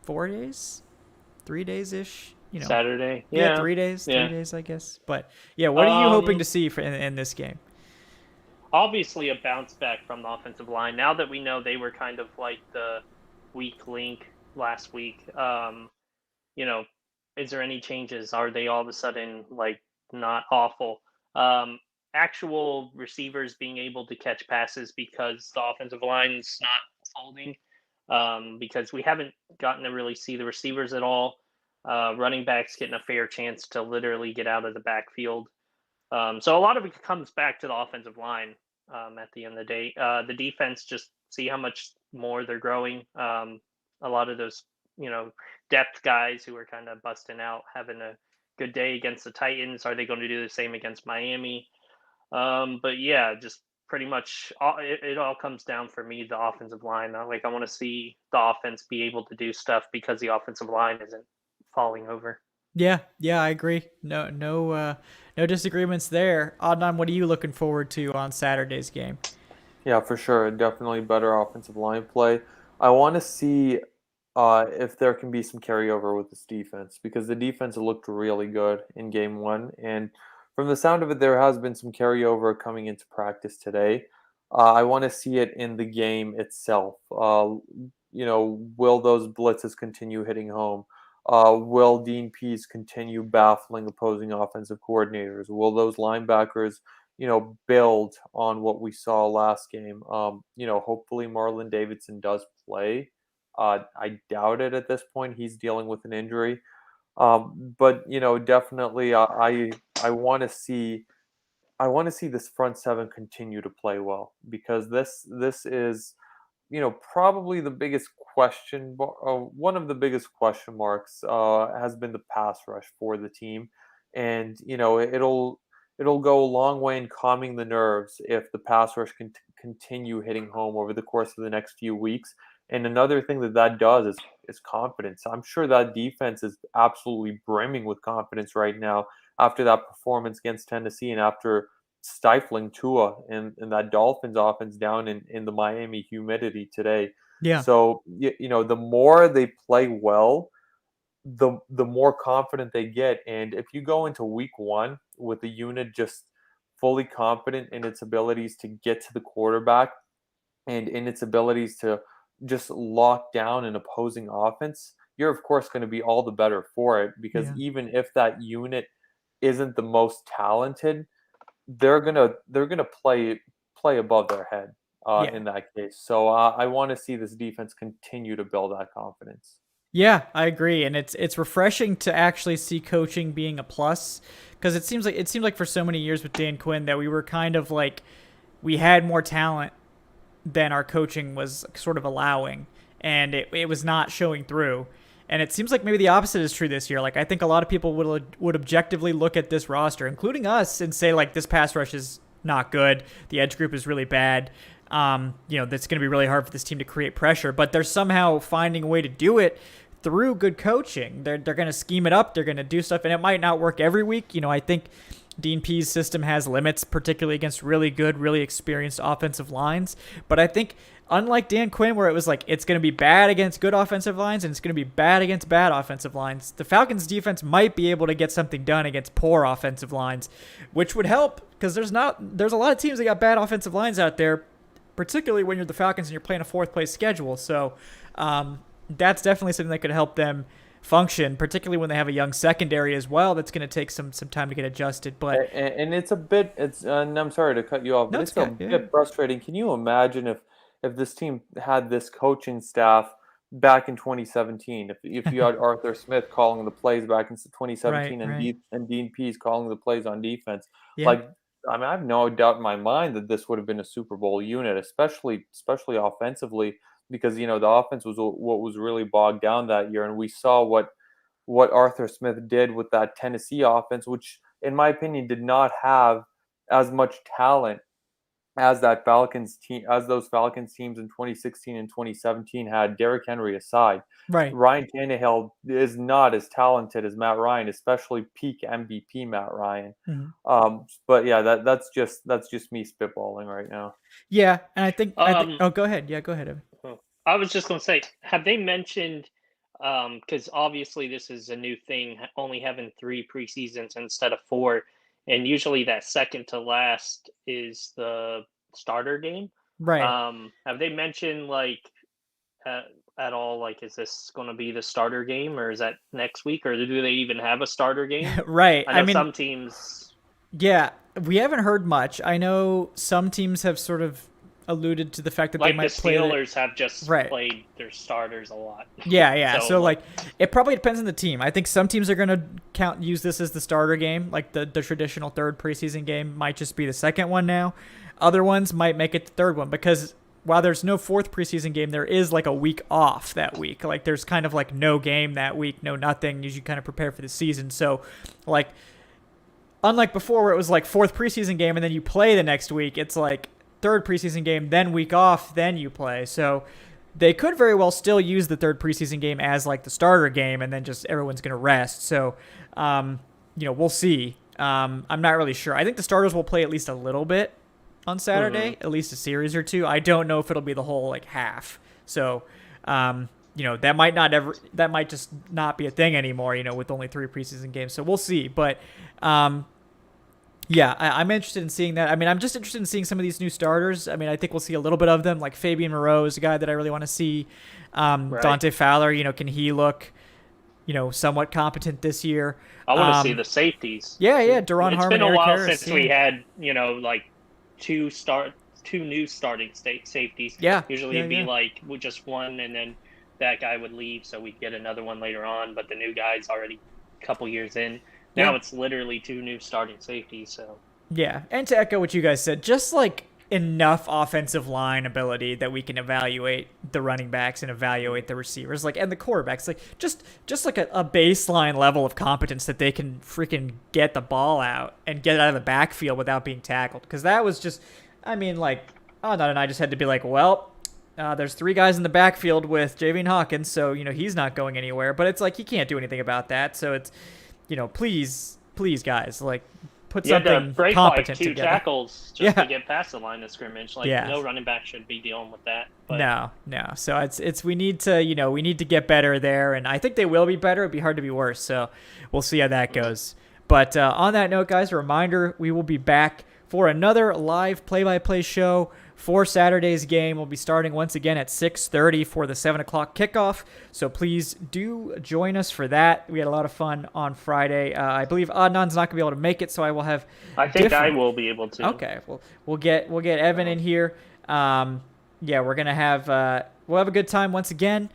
S1: 4 days, 3 days ish?
S2: Saturday.
S1: Yeah, 3 days.
S2: Yeah.
S1: 3 days, I guess. But yeah, what are you hoping to see in this game?
S2: Obviously, a bounce back from the offensive line. Now that we know they were kind of like the weak link last week, is there any changes? Are they all of a sudden like not awful? Actual receivers being able to catch passes because the offensive line's not folding. Because we haven't gotten to really see the receivers at all. Running backs getting a fair chance to literally get out of the backfield. So a lot of it comes back to the offensive line at the end of the day. The defense, just see how much more they're growing. A lot of those, depth guys who are kind of busting out, having a good day against the Titans. Are they going to do the same against Miami? But yeah, just pretty much it all comes down for me, the offensive line. I want to see the offense be able to do stuff because the offensive line isn't falling over.
S1: Yeah, I agree. No disagreements there. Adnan, what are you looking forward to on Saturday's game?
S3: Yeah, for sure. Definitely better offensive line play. I want to see if there can be some carryover with this defense because the defense looked really good in game one. And from the sound of it, there has been some carryover coming into practice today. I want to see it in the game itself. Will those blitzes continue hitting home? Will Dean Pease continue baffling opposing offensive coordinators? Will those linebackers, build on what we saw last game? Hopefully Marlon Davidson does play. I doubt it at this point. He's dealing with an injury. But definitely, I want to see this front seven continue to play well, because this is probably the biggest one of the biggest question marks has been the pass rush for the team, and it'll go a long way in calming the nerves if the pass rush can continue hitting home over the course of the next few weeks. And another thing that does is confidence. I'm sure that defense is absolutely brimming with confidence right now after that performance against Tennessee and after stifling Tua and that Dolphins offense down in the Miami humidity today.
S1: Yeah.
S3: So the more they play well, the more confident they get. And if you go into week one with the unit just fully confident in its abilities to get to the quarterback and in its abilities to just lock down an opposing offense, you're of course going to be all the better for it, because even if that unit isn't the most talented, they're gonna play above their head in that case. So I want to see this defense continue to build that confidence.
S1: Yeah, I agree, and it's refreshing to actually see coaching being a plus, because it seemed like for so many years with Dan Quinn that we were kind of like we had more talent than our coaching was sort of allowing, and it was not showing through. And it seems like maybe the opposite is true this year. Like, I think a lot of people would objectively look at this roster, including us, and say, like, this pass rush is not good. The edge group is really bad. That's going to be really hard for this team to create pressure. But they're somehow finding a way to do it through good coaching. They're going to scheme it up. They're going to do stuff, and it might not work every week. I think Dean Pease' system has limits, particularly against really good, really experienced offensive lines. But I think, unlike Dan Quinn, where it was like it's going to be bad against good offensive lines and it's going to be bad against bad offensive lines, the Falcons' defense might be able to get something done against poor offensive lines, which would help, because there's a lot of teams that got bad offensive lines out there, particularly when you're the Falcons and you're playing a fourth-place schedule. So that's definitely something that could help them function, particularly when they have a young secondary as well. That's going to take some time to get adjusted. But
S3: and it's a bit, and I'm sorry to cut you off, but it's a bit frustrating. Can you imagine if this team had this coaching staff back in 2017, if you had Arthur Smith calling the plays back in 2017 and Dean Pease calling the plays on defense? Like, I mean, I have no doubt in my mind that this would have been a Super Bowl unit, especially offensively, because the offense was what was really bogged down that year, and we saw what Arthur Smith did with that Tennessee offense, which in my opinion did not have as much talent as those Falcons teams in 2016 and 2017 had, Derrick Henry aside.
S1: Right.
S3: Ryan Tannehill is not as talented as Matt Ryan, especially peak MVP Matt Ryan.
S1: Mm-hmm.
S3: But yeah, that's just me spitballing right now.
S1: Yeah, and I think oh, go ahead. Yeah, go ahead, Evan.
S2: I was just going to say, have they mentioned, because obviously this is a new thing, only having 3 preseasons instead of 4, and usually that second to last is the starter game.
S1: Right.
S2: Have they mentioned, like, at all, like, is this going to be the starter game, or is that next week, or do they even have a starter game?
S1: Right.
S2: I mean, some teams...
S1: Yeah, we haven't heard much. I know some teams have sort of alluded to the fact that they might play.
S2: Like the Steelers have just played their starters a lot.
S1: Yeah. So like, it probably depends on the team. I think some teams are going to use this as the starter game, like the traditional third preseason game might just be the second one now. Other ones might make it the third one, because while there's no fourth preseason game, there is like a week off that week. Like, there's kind of like no game that week, no nothing. You kind of prepare for the season. So like, unlike before where it was like fourth preseason game and then you play the next week, it's like third preseason game, then week off, then you play. So they could very well still use the third preseason game as like the starter game, and then just everyone's going to rest. So, we'll see. I'm not really sure. I think the starters will play at least a little bit on Saturday, at least a series or two. I don't know if it'll be the whole like half. So, that might just not be a thing anymore, with only 3 preseason games. So we'll see. But, yeah, I'm interested in seeing that. I mean, I'm just interested in seeing some of these new starters. I mean, I think we'll see a little bit of them. Like Fabian Moreau is a guy that I really want to see. Dante Fowler, can he look somewhat competent this year.
S2: I want to see the safeties.
S1: Yeah, Daron Harmon,
S2: It's been a
S1: Eric
S2: while
S1: Harris,
S2: since we had, like two new starting safeties.
S1: Yeah.
S2: Usually it'd be like with just one, and then that guy would leave, so we'd get another one later on. But the new guy's already a couple years in. Now it's literally two new starting safeties. So
S1: yeah, and to echo what you guys said, just like enough offensive line ability that we can evaluate the running backs and evaluate the receivers, like, and the quarterbacks, like just like a baseline level of competence that they can freaking get the ball out and get it out of the backfield without being tackled. Because that was just, like, Adnan and I just had to be like, well, there's three guys in the backfield with Javian Hawkins, so he's not going anywhere. But it's like he can't do anything about that. So it's, please guys, like, put something
S2: break
S1: competent
S2: like two
S1: together.
S2: tackles just to get past the line of scrimmage. Like no running back should be dealing with that. But
S1: No. So it's we need to get better there, and I think they will be better. It'd be hard to be worse. So we'll see how that goes. But on that note, guys, a reminder: we will be back for another live play-by-play show for Saturday's game. We'll be starting once again at 6:30 for the 7 o'clock kickoff. So please do join us for that. We had a lot of fun on Friday. I believe Adnan's not going to be able to make it, so I will have.
S2: I think I will be able to.
S1: Okay, we'll get Evan in here. We're gonna have we'll have a good time once again,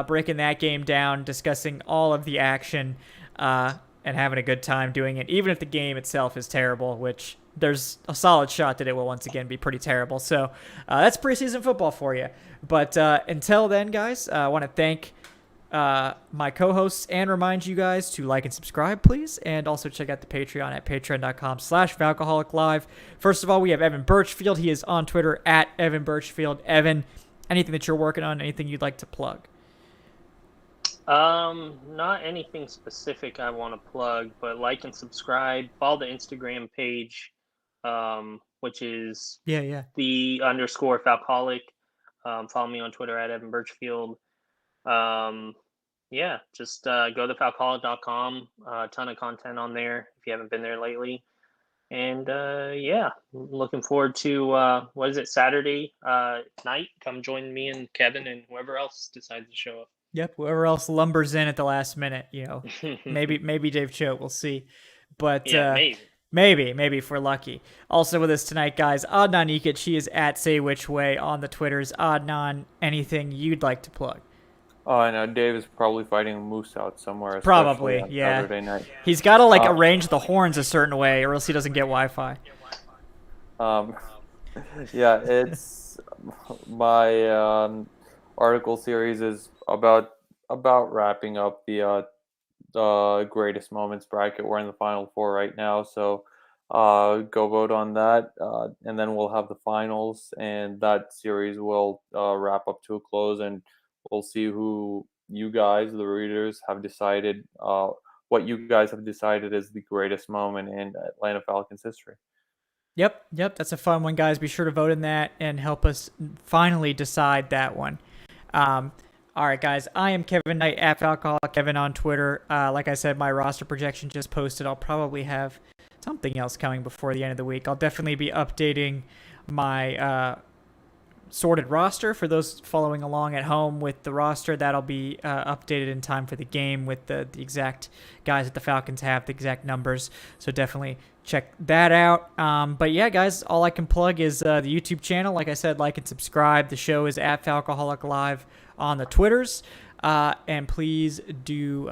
S1: breaking that game down, discussing all of the action, and having a good time doing it, even if the game itself is terrible, which there's a solid shot that it will once again be pretty terrible. So that's preseason football for you. But until then, guys, I want to thank my co-hosts and remind you guys to like and subscribe, please, and also check out the Patreon at patreon.com/Falcoholic Live. First of all, we have Evan Birchfield. He is on Twitter at Evan Birchfield. Evan, anything that you're working on, anything you'd like to plug?
S2: Not anything specific I want to plug, but like and subscribe. Follow the Instagram page, which is the _Falcoholic. Follow me on Twitter at Evan Birchfield. Just go to falcoholic.com. A ton of content on there if you haven't been there lately. And looking forward to Saturday night. Come join me and Kevin and whoever else decides to show up.
S1: Yep, whoever else lumbers in at the last minute, maybe Dave Choate, we'll see. But maybe if we're lucky. Also with us tonight, guys, Adnan Ikic. He is at Say Which Way on the Twitters. Adnan, anything you'd like to plug?
S3: Oh, I know Dave is probably fighting a moose out somewhere.
S1: Probably, yeah.
S3: Saturday night.
S1: He's got to arrange the horns a certain way, or else he doesn't get Wi-Fi.
S3: It's my article series is about wrapping up the greatest moments bracket. We're in the final four right now, so go vote on that, and then we'll have the finals, and that series will wrap up to a close, and we'll see who you guys, the readers, have decided, what you guys have decided is the greatest moment in Atlanta Falcons history.
S1: Yep, that's a fun one, guys. Be sure to vote in that and help us finally decide that one. All right, guys, I am Kevin Knight at Falcoholic Kevin on Twitter. Like I said, my roster projection just posted. I'll probably have something else coming before the end of the week. I'll definitely be updating my sorted roster for those following along at home with the roster. That'll be updated in time for the game with the exact guys that the Falcons have, the exact numbers. So definitely check that out. But yeah, guys, all I can plug is the YouTube channel. Like I said, like and subscribe. The show is at Falcoholic Live on the Twitters. And please do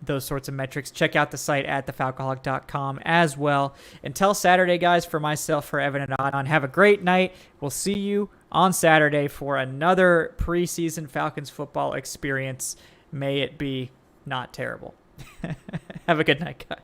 S1: those sorts of metrics. Check out the site at thefalcoholic.com as well. Until Saturday, guys, for myself, for Evan and Adnan, have a great night. We'll see you on Saturday for another preseason Falcons football experience. May it be not terrible. Have a good night, guys.